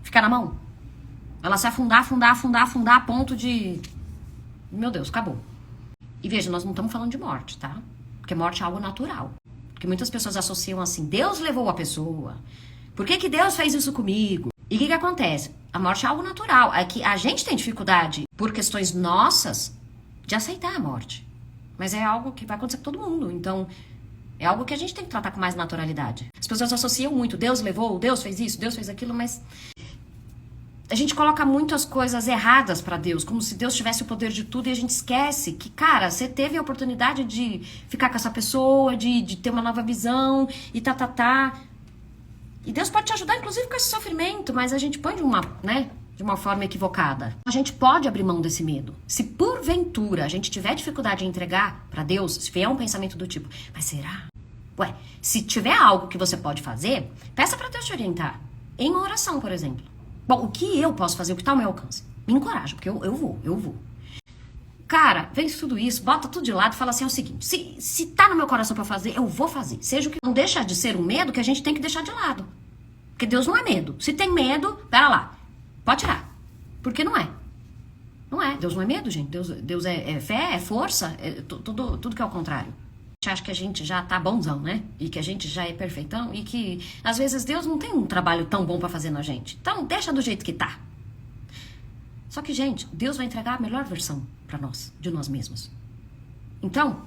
ficar na mão? Ela se afundar a ponto de... Meu Deus, acabou. E veja, nós não estamos falando de morte, tá? Porque morte é algo natural. Porque muitas pessoas associam assim, Deus levou a pessoa. Por que Deus fez isso comigo? E o que acontece? A morte é algo natural. É que a gente tem dificuldade, por questões nossas, de aceitar a morte. Mas é algo que vai acontecer com todo mundo. Então... é algo que a gente tem que tratar com mais naturalidade. As pessoas associam muito, Deus levou, Deus fez isso, Deus fez aquilo, mas a gente coloca muitas coisas erradas pra Deus, como se Deus tivesse o poder de tudo e a gente esquece que, cara, você teve a oportunidade de ficar com essa pessoa, de ter uma nova visão e E Deus pode te ajudar, inclusive, com esse sofrimento, mas a gente põe de uma forma equivocada. A gente pode abrir mão desse medo. Se porventura a gente tiver dificuldade em entregar pra Deus, se vier um pensamento do tipo, mas será? Ué, se tiver algo que você pode fazer, peça pra Deus te orientar. Em uma oração, por exemplo. Bom, o que eu posso fazer? O que tá ao meu alcance? Me encoraja, porque eu vou. Cara, vence tudo isso, bota tudo de lado e fala assim, é o seguinte, se tá no meu coração pra fazer, eu vou fazer. Seja o que não deixa de ser um medo que a gente tem que deixar de lado. Porque Deus não é medo. Se tem medo, pera lá, pode tirar. Porque não é. Não é. Deus não é medo, gente. Deus é fé, é força, tudo que é o contrário. A gente acha que a gente já tá bonzão, né? E que a gente já é perfeitão e que, às vezes, Deus não tem um trabalho tão bom pra fazer na gente. Então, deixa do jeito que tá. Só que, gente, Deus vai entregar a melhor versão pra nós, de nós mesmos. Então,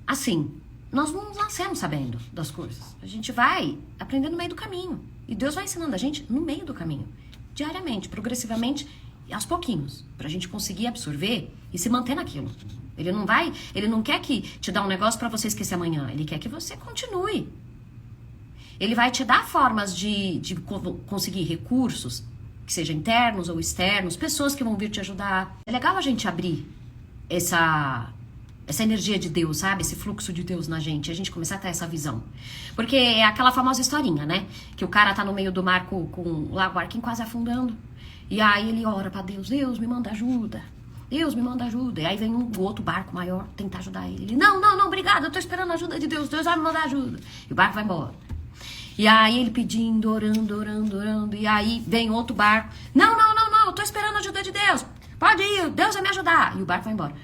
assim, nós não nascemos sabendo das coisas. A gente vai aprendendo no meio do caminho. E Deus vai ensinando a gente no meio do caminho. Diariamente, progressivamente, aos pouquinhos. Pra gente conseguir absorver e se manter naquilo. Ele não quer que te dá um negócio pra você esquecer amanhã. Ele quer que você continue. Ele vai te dar formas de conseguir recursos, que sejam internos ou externos, pessoas que vão vir te ajudar. É legal a gente abrir essa energia de Deus, sabe? Esse fluxo de Deus na gente. A gente começar a ter essa visão. Porque é aquela famosa historinha, né? Que o cara tá no meio do mar com o barquinho quase afundando. E aí ele ora pra Deus. Deus, me manda ajuda. Deus, me manda ajuda. E aí vem um outro barco maior tentar ajudar ele. Ele, não, obrigado. Eu tô esperando a ajuda de Deus. Deus vai me mandar ajuda. E o barco vai embora. E aí ele pedindo, orando. E aí vem outro barco. Não, eu tô esperando a ajuda de Deus. Pode ir, Deus vai me ajudar. E o barco vai embora.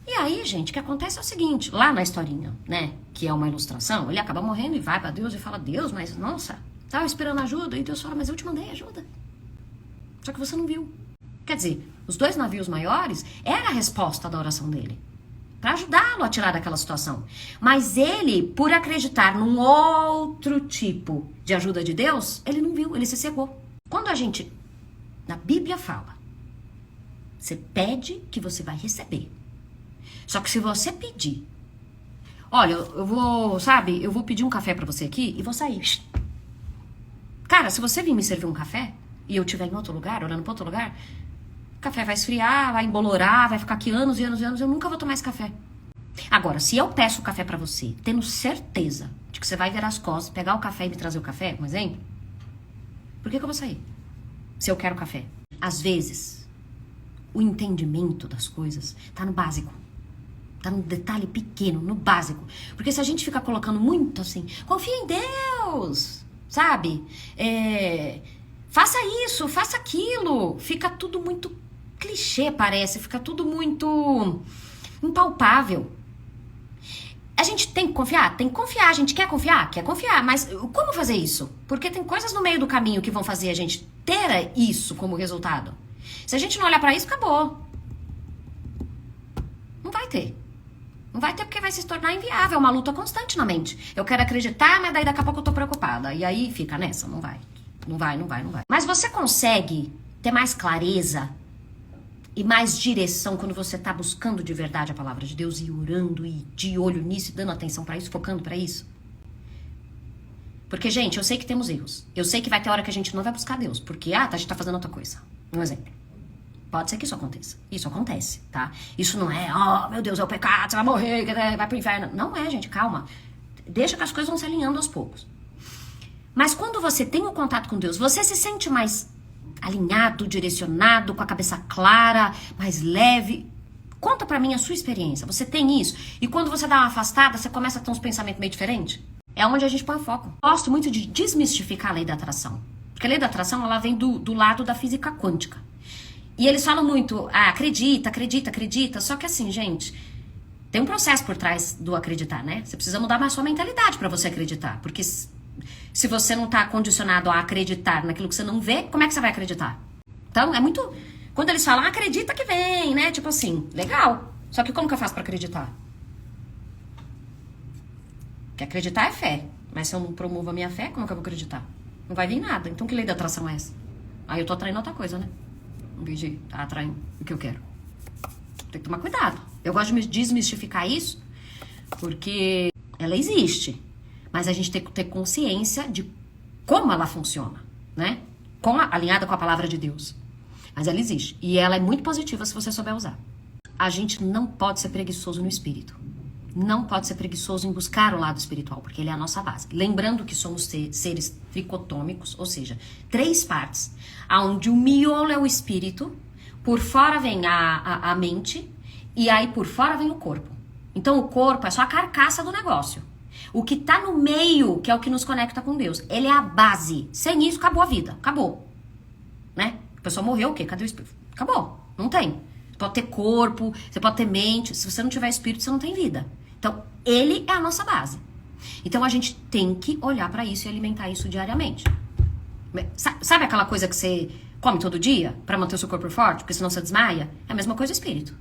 E aí, gente, o que acontece é o seguinte, lá na historinha, né, que é uma ilustração, ele acaba morrendo e vai pra Deus e fala, Deus, mas nossa, tava esperando ajuda. E Deus fala, mas eu te mandei ajuda. Só que você não viu. Quer dizer, os 2 navios maiores era a resposta da oração dele. Pra ajudá-lo a tirar daquela situação. Mas ele, por acreditar num outro tipo de ajuda de Deus, ele não viu, ele se cegou. Quando a gente, na Bíblia fala, você pede que você vai receber. Só que se você pedir, olha, eu vou pedir um café pra você aqui e vou sair. Cara, se você vir me servir um café e eu estiver em outro lugar, olhando pra outro lugar, o café vai esfriar, vai embolorar, vai ficar aqui anos e anos e anos, eu nunca vou tomar esse café. Agora, se eu peço o café pra você, tendo certeza de que você vai virar as costas, pegar o café e me trazer o café, um exemplo, por que eu vou sair? Se eu quero café. Às vezes, o entendimento das coisas tá no básico. Tá no detalhe pequeno, no básico. Porque se a gente fica colocando muito assim, confia em Deus, sabe? Faça isso, faça aquilo. Fica tudo muito clichê, parece. Fica tudo muito impalpável. A gente tem que confiar? Tem que confiar. A gente quer confiar? Quer confiar. Mas como fazer isso? Porque tem coisas no meio do caminho que vão fazer a gente ter isso como resultado. Se a gente não olhar pra isso, acabou. Não vai ter. Não vai ter porque vai se tornar inviável, é uma luta constante na mente. Eu quero acreditar, mas daí daqui a pouco eu tô preocupada. E aí fica nessa, não vai. Mas você consegue ter mais clareza e mais direção quando você tá buscando de verdade a palavra de Deus e orando e de olho nisso, e dando atenção pra isso, focando pra isso? Porque, gente, eu sei que temos erros. Eu sei que vai ter hora que a gente não vai buscar Deus, porque a gente tá fazendo outra coisa. Um exemplo. Pode ser que isso aconteça. Isso acontece, tá? Isso não é, meu Deus, é o pecado, você vai morrer, vai pro inferno. Não é, gente, calma. Deixa que as coisas vão se alinhando aos poucos. Mas quando você tem o contato com Deus, você se sente mais alinhado, direcionado, com a cabeça clara, mais leve. Conta pra mim a sua experiência. Você tem isso? E quando você dá uma afastada, você começa a ter uns pensamentos meio diferentes? É onde a gente põe o foco. Gosto muito de desmistificar a lei da atração. Porque a lei da atração, ela vem do lado da física quântica. E eles falam muito, acredita. Só que assim, gente, tem um processo por trás do acreditar, né? Você precisa mudar mais sua mentalidade pra você acreditar. Porque se você não tá condicionado a acreditar naquilo que você não vê, como é que você vai acreditar? Então, é muito... Quando eles falam, acredita que vem, né? Tipo assim, legal. Só que como que eu faço pra acreditar? Porque acreditar é fé. Mas se eu não promovo a minha fé, como que eu vou acreditar? Não vai vir nada. Então, que lei da atração é essa? Aí eu tô atraindo outra coisa, né? Em vez de estar atraindo o que eu quero. Tem que tomar cuidado. Eu gosto de desmistificar isso, porque ela existe. Mas a gente tem que ter consciência de como ela funciona, né? Alinhada com a palavra de Deus. Mas ela existe. E ela é muito positiva se você souber usar. A gente não pode ser preguiçoso no espírito. Não pode ser preguiçoso em buscar o lado espiritual, porque ele é a nossa base. Lembrando que somos seres tricotômicos, ou seja, 3 partes, onde o miolo é o espírito, por fora vem a mente, E aí por fora vem o corpo. Então o corpo é só a carcaça do negócio. O que tá no meio, que é o que nos conecta com Deus, ele é a base. Sem isso, acabou a vida. Acabou. Né? A pessoa morreu, o quê? Cadê o espírito? Acabou. Não tem. Você pode ter corpo, você pode ter mente. Se você não tiver espírito, você não tem vida. Então, ele é a nossa base. Então, a gente tem que olhar pra isso e alimentar isso diariamente. Sabe aquela coisa que você come todo dia pra manter o seu corpo forte, porque senão você desmaia? É a mesma coisa espírito.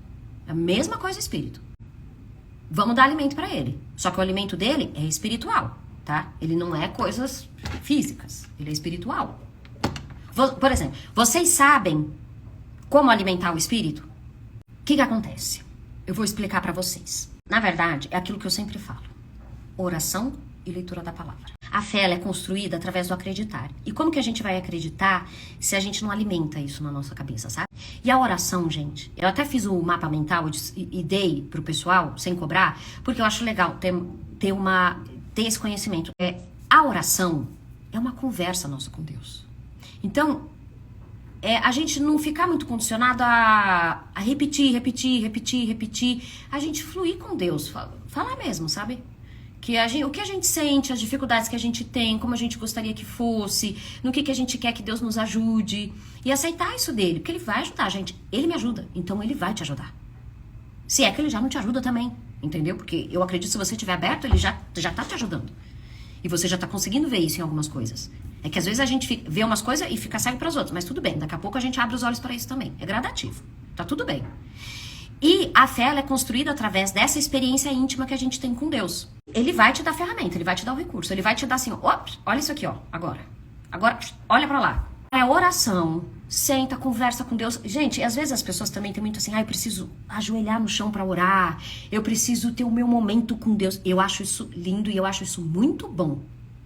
É a mesma coisa espírito. Vamos dar alimento pra ele. Só que o alimento dele é espiritual, tá? Ele não é coisas físicas. Ele é espiritual. Por exemplo, vocês sabem como alimentar o espírito? O que acontece? Eu vou explicar pra vocês. Na verdade, é aquilo que eu sempre falo. Oração e leitura da palavra. A fé, ela é construída através do acreditar. E como que a gente vai acreditar se a gente não alimenta isso na nossa cabeça, sabe? E a oração, gente, eu até fiz o mapa mental e dei pro pessoal, sem cobrar, porque eu acho legal ter esse conhecimento. A oração é uma conversa nossa com Deus. Então, a gente não ficar muito condicionado a repetir. A gente fluir com Deus, falar mesmo, sabe? O que a gente sente, as dificuldades que a gente tem, como a gente gostaria que fosse, no que a gente quer que Deus nos ajude. E aceitar isso dele, porque ele vai ajudar a gente. Ele me ajuda, então ele vai te ajudar. Se é que ele já não te ajuda também, entendeu? Porque eu acredito que se você estiver aberto, ele já tá te ajudando. E você já tá conseguindo ver isso em algumas coisas. É que às vezes a gente vê umas coisas e fica cego pras outras, mas tudo bem. Daqui a pouco a gente abre os olhos pra isso também. É gradativo, tá tudo bem. E a fé, ela é construída através dessa experiência íntima que a gente tem com Deus. Ele vai te dar ferramenta, ele vai te dar o recurso, ele vai te dar assim, ops, olha isso aqui, ó, agora, olha pra lá. É oração, senta, conversa com Deus. Gente, às vezes as pessoas também têm muito assim, eu preciso ajoelhar no chão pra orar, eu preciso ter o meu momento com Deus. Eu acho isso lindo e eu acho isso muito bom.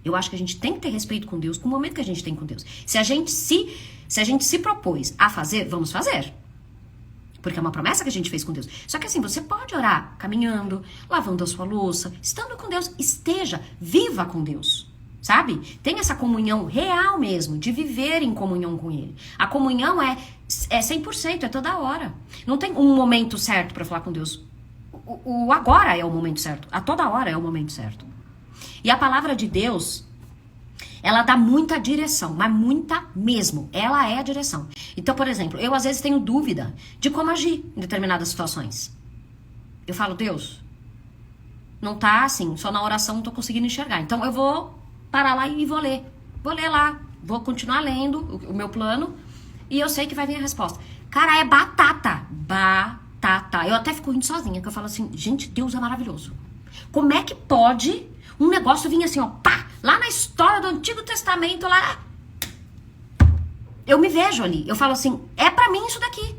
Eu acho que a gente tem que ter respeito com Deus, com o momento que a gente tem com Deus. Se a gente se propôs a fazer, vamos fazer. Porque é uma promessa que a gente fez com Deus. Só que assim, você pode orar caminhando, lavando a sua louça, estando com Deus. Viva com Deus, sabe? Tem essa comunhão real mesmo, de viver em comunhão com Ele. A comunhão é 100%, é toda hora. Não tem um momento certo para falar com Deus. O agora é o momento certo. A toda hora é o momento certo. E a palavra de Deus, ela dá muita direção, mas muita mesmo. Ela é a direção. Então, por exemplo, eu às vezes tenho dúvida de como agir em determinadas situações. Eu falo, Deus, não tá assim, só na oração não tô conseguindo enxergar. Então eu vou parar lá e vou ler. Vou ler lá, vou continuar lendo o meu plano e eu sei que vai vir a resposta. Cara, é batata. Batata. Eu até fico rindo sozinha, que eu falo assim, gente, Deus é maravilhoso. Como é que pode um negócio vir assim, ó, pá, lá na história do Antigo Testamento, lá... Eu me vejo ali, eu falo assim, é pra mim isso daqui.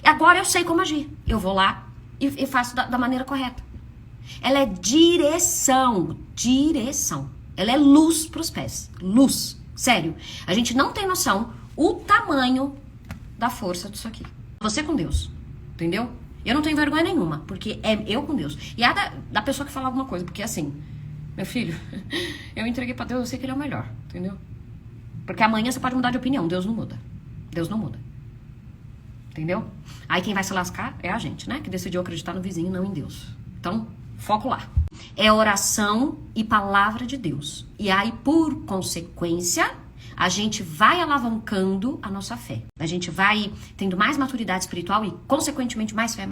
Agora eu sei como agir. Eu vou lá e faço da maneira correta. Ela é direção. Ela é luz pros pés. Luz. Sério. A gente não tem noção o tamanho da força disso aqui. Você com Deus. Entendeu? Eu não tenho vergonha nenhuma, porque é eu com Deus. E a da pessoa que fala alguma coisa, porque assim, meu filho, eu entreguei pra Deus, eu sei que ele é o melhor, entendeu? Porque amanhã você pode mudar de opinião, Deus não muda. Deus não muda. Entendeu? Aí quem vai se lascar é a gente, né? Que decidiu acreditar no vizinho, não em Deus. Então, foco lá. É oração e palavra de Deus. E aí, por consequência, a gente vai alavancando a nossa fé. A gente vai tendo mais maturidade espiritual e, consequentemente, mais fé.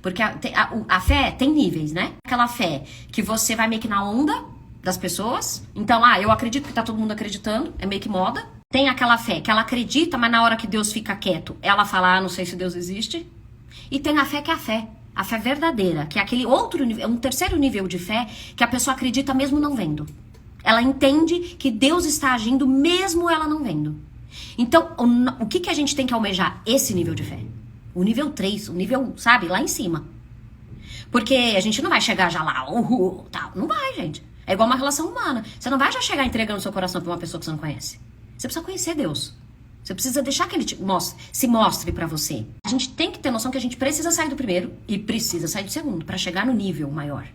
Porque a fé tem níveis, né? Aquela fé que você vai meio que na onda das pessoas. Então, eu acredito que tá todo mundo acreditando, é meio que moda. Tem aquela fé que ela acredita, mas na hora que Deus fica quieto, ela fala, não sei se Deus existe. E tem a fé que é a fé verdadeira, que é aquele outro nível, é um terceiro nível de fé que a pessoa acredita mesmo não vendo. Ela entende que Deus está agindo mesmo ela não vendo. Então, o que a gente tem que almejar? Esse nível de fé. O nível 3, o nível, sabe, lá em cima. Porque a gente não vai chegar já lá, tal. Não vai, gente. É igual uma relação humana. Você não vai já chegar entregando seu coração pra uma pessoa que você não conhece. Você precisa conhecer Deus. Você precisa deixar que Ele se mostre pra você. A gente tem que ter noção que a gente precisa sair do primeiro e precisa sair do segundo pra chegar no nível maior.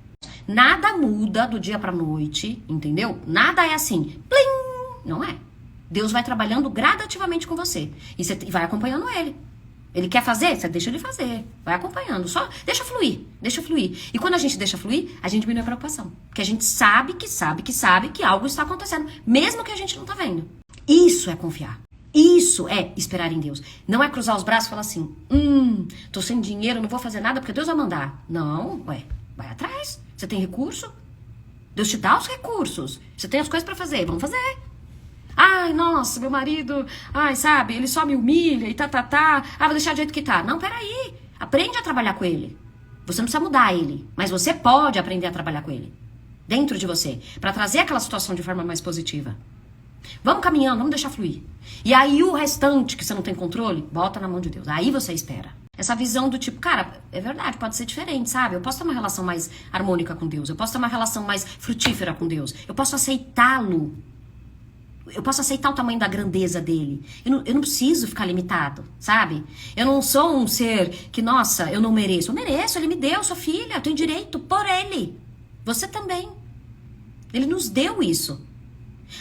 Nada muda do dia pra noite, entendeu? Nada é assim, plim! Não é. Deus vai trabalhando gradativamente com você. E você vai acompanhando Ele. Ele quer fazer? Você deixa ele fazer. Vai acompanhando. Só deixa fluir. Deixa fluir. E quando a gente deixa fluir, a gente diminui a preocupação. Porque a gente sabe que algo está acontecendo. Mesmo que a gente não tá vendo. Isso é confiar. Isso é esperar em Deus. Não é cruzar os braços e falar assim, tô sem dinheiro, não vou fazer nada porque Deus vai mandar. Não, vai atrás. Você tem recurso? Deus te dá os recursos. Você tem as coisas pra fazer, vamos fazer. Ai, nossa, meu marido, sabe, ele só me humilha e vou deixar do jeito que tá. Não, peraí, aprende a trabalhar com ele. Você não precisa mudar ele, mas você pode aprender a trabalhar com ele. Dentro de você, pra trazer aquela situação de forma mais positiva. Vamos caminhando, vamos deixar fluir. E aí o restante que você não tem controle, bota na mão de Deus. Aí você espera. Essa visão do tipo, cara, é verdade, pode ser diferente, sabe? Eu posso ter uma relação mais harmônica com Deus. Eu posso ter uma relação mais frutífera com Deus. Eu posso aceitá-lo. Eu posso aceitar o tamanho da grandeza dele. Eu não preciso ficar limitado, sabe? Eu não sou um ser que, nossa, eu não mereço. Eu mereço, ele me deu, sou filha, eu tenho direito por ele. Você também. Ele nos deu isso.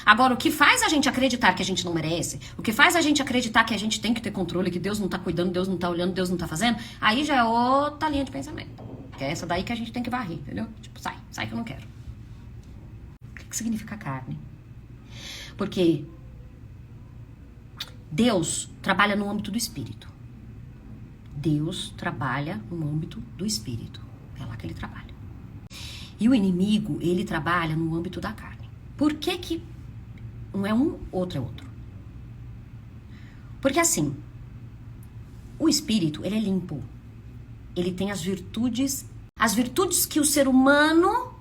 Agora, o que faz a gente acreditar que a gente não merece, o que faz a gente acreditar que a gente tem que ter controle, que Deus não tá cuidando, Deus não tá olhando, Deus não tá fazendo, aí já é outra linha de pensamento. Que é essa daí que a gente tem que varrer, entendeu? Tipo, sai que eu não quero. O que significa carne? Porque Deus trabalha no âmbito do espírito. Deus trabalha no âmbito do espírito. É lá que ele trabalha. E o inimigo, ele trabalha no âmbito da carne. Por que um é um, outro é outro? Porque assim, o espírito, ele é limpo. Ele tem as virtudes que o ser humano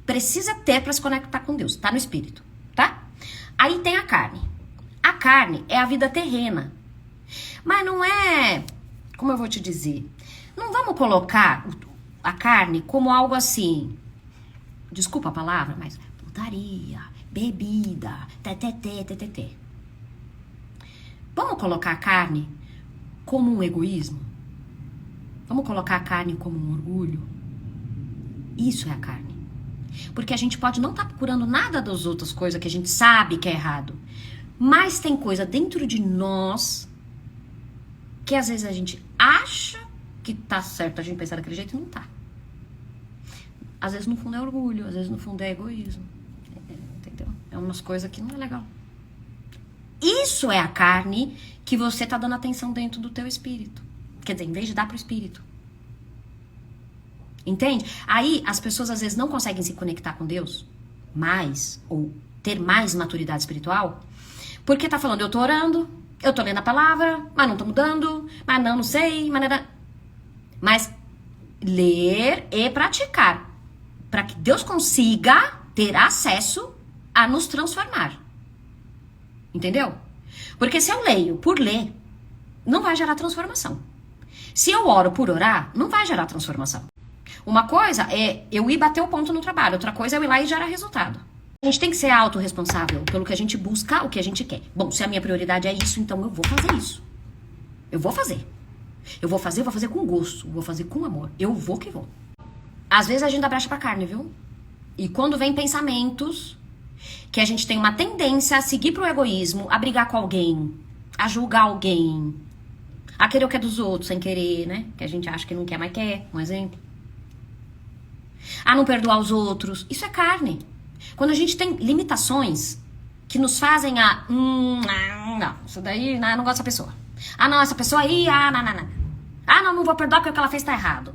precisa ter para se conectar com Deus. Tá no espírito, tá? Aí tem a carne. A carne é a vida terrena. Mas não é, como eu vou te dizer, não vamos colocar a carne como algo assim, desculpa a palavra, mas putaria, bebida, tê. Vamos colocar a carne como um egoísmo? Vamos colocar a carne como um orgulho? Isso é a carne. Porque a gente pode não estar procurando nada das outras coisas que a gente sabe que é errado. Mas tem coisa dentro de nós que às vezes a gente acha que tá certo a gente pensar daquele jeito e não tá. Às vezes no fundo é orgulho, às vezes no fundo é egoísmo. Entendeu? É umas coisas que não é legal. Isso é a carne que você tá dando atenção dentro do teu espírito. Quer dizer, em vez de dar pro espírito. Entende? Aí as pessoas às vezes não conseguem se conectar com Deus mais, ou ter mais maturidade espiritual, porque tá falando, eu tô orando, eu tô lendo a palavra, mas não tô mudando, mas não sei, mas ler e praticar, para que Deus consiga ter acesso a nos transformar. Entendeu? Porque se eu leio por ler, não vai gerar transformação. Se eu oro por orar, não vai gerar transformação. Uma coisa é eu ir bater o ponto no trabalho, outra coisa é eu ir lá e gerar resultado. A gente tem que ser autorresponsável pelo que a gente busca, o que a gente quer. Bom, se a minha prioridade é isso, então eu vou fazer isso. Eu vou fazer. Eu vou fazer com gosto, vou fazer com amor. Eu vou que vou. Às vezes a gente dá brecha pra carne, viu? E quando vem pensamentos que a gente tem uma tendência a seguir pro egoísmo, a brigar com alguém, a julgar alguém, a querer o que é dos outros sem querer, né? Que a gente acha que não quer, mas quer, um exemplo. A não perdoar os outros. Isso é carne. Quando a gente tem limitações que nos fazem não, isso daí, não, eu não gosto dessa pessoa. Ah, não, essa pessoa aí, não. Ah, não vou perdoar porque o que ela fez tá errado.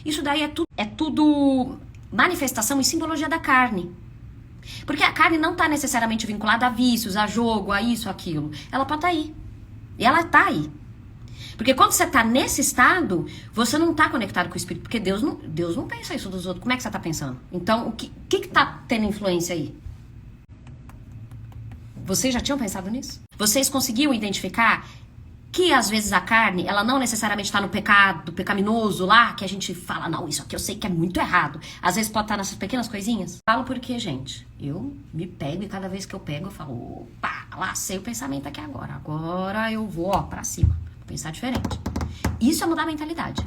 Isso daí é tudo manifestação e simbologia da carne. Porque a carne não tá necessariamente vinculada a vícios, a jogo, a isso, aquilo. Ela pode estar aí. E ela tá aí. Porque quando você tá nesse estado, você não tá conectado com o Espírito. Porque Deus não pensa isso dos outros. Como é que você tá pensando? Então, o que tá tendo influência aí? Vocês já tinham pensado nisso? Vocês conseguiam identificar que às vezes a carne, ela não necessariamente tá no pecado, pecaminoso lá, que a gente fala, não, isso aqui eu sei que é muito errado. Às vezes pode estar nessas pequenas coisinhas. Falo porque, gente, eu me pego e cada vez que eu pego eu falo, opa, lacei o pensamento aqui agora. Agora eu vou, pra cima. Pensar diferente. Isso é mudar a mentalidade.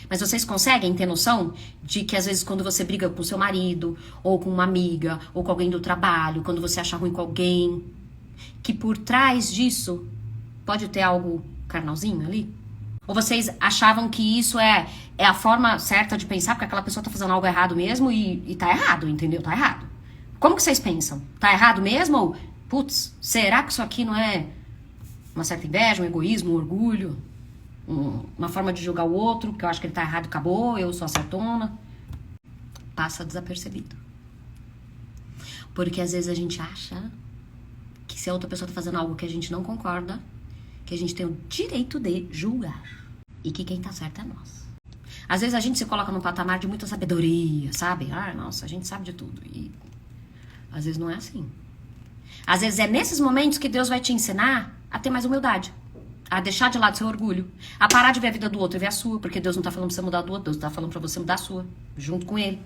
Mas vocês conseguem ter noção de que às vezes quando você briga com seu marido, ou com uma amiga, ou com alguém do trabalho, quando você acha ruim com alguém, que por trás disso pode ter algo carnalzinho ali? Ou vocês achavam que isso é a forma certa de pensar, porque aquela pessoa tá fazendo algo errado mesmo e tá errado, entendeu? Tá errado. Como que vocês pensam? Tá errado mesmo? Ou, putz, será que isso aqui não é uma certa inveja, um egoísmo, um orgulho? Uma forma de julgar o outro, porque eu acho que ele tá errado e acabou, eu sou a certona? Passa desapercebido. Porque às vezes a gente acha que se a outra pessoa tá fazendo algo que a gente não concorda, que a gente tem o direito de julgar. E que quem tá certo é nós. Às vezes a gente se coloca num patamar de muita sabedoria, sabe? Ah, nossa, a gente sabe de tudo. E às vezes não é assim. Às vezes é nesses momentos que Deus vai te ensinar a ter mais humildade. A deixar de lado seu orgulho. A parar de ver a vida do outro e ver a sua. Porque Deus não tá falando pra você mudar do outro. Deus tá falando pra você mudar a sua. Junto com Ele.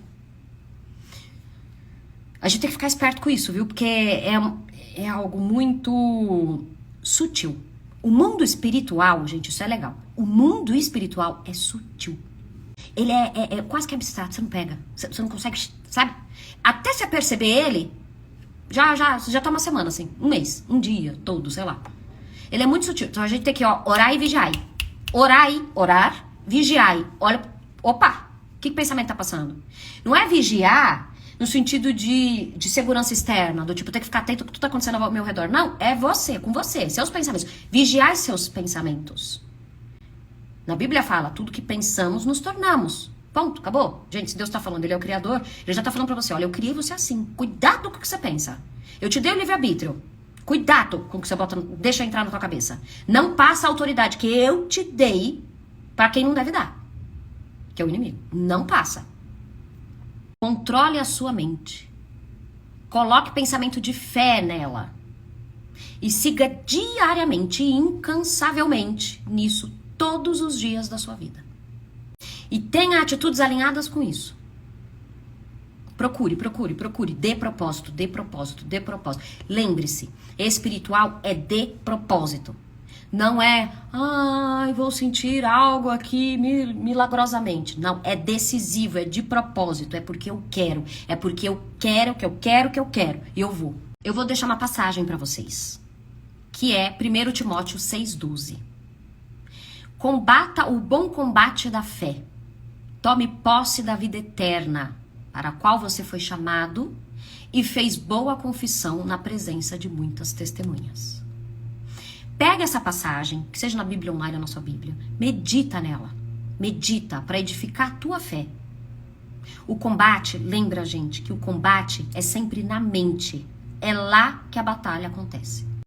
A gente tem que ficar esperto com isso, viu? Porque é algo muito sutil. O mundo espiritual, gente, isso é legal. O mundo espiritual é sutil. Ele é quase que abstrato, você não pega. Você não consegue, sabe? Até você perceber ele, já tá uma semana, assim. Um mês, um dia, todo, sei lá. Ele é muito sutil. Então a gente tem que, orar e vigiar. Orar, vigiar. Olha, opa, que pensamento tá passando? Não é vigiar no sentido de segurança externa, do tipo, ter que ficar atento ao que tudo tá acontecendo ao meu redor. Não, é você, com você, seus pensamentos. Vigiar seus pensamentos. Na Bíblia fala, tudo que pensamos nos tornamos. Ponto, acabou. Gente, se Deus tá falando, Ele é o Criador, Ele já tá falando pra você, olha, eu criei você assim. Cuidado com o que você pensa. Eu te dei o livre-arbítrio. Cuidado com o que você deixa entrar na tua cabeça. Não passa a autoridade que eu te dei pra quem não deve dar. Que é o inimigo. Não passa. Controle a sua mente. Coloque pensamento de fé nela. E siga diariamente e incansavelmente nisso todos os dias da sua vida. E tenha atitudes alinhadas com isso. Procure. Dê propósito. Lembre-se, espiritual é de propósito. Não é, vou sentir algo aqui milagrosamente. Não, é decisivo, é de propósito. É porque eu quero. É porque eu quero, que eu quero. E eu vou. Eu vou deixar uma passagem para vocês. Que é 1 Timóteo 6,12. Combata o bom combate da fé. Tome posse da vida eterna, para a qual você foi chamado e fez boa confissão na presença de muitas testemunhas. Pega essa passagem, que seja na Bíblia online ou na sua Bíblia, medita nela. Medita para edificar a tua fé. O combate, lembra, gente, que o combate é sempre na mente. É lá que a batalha acontece.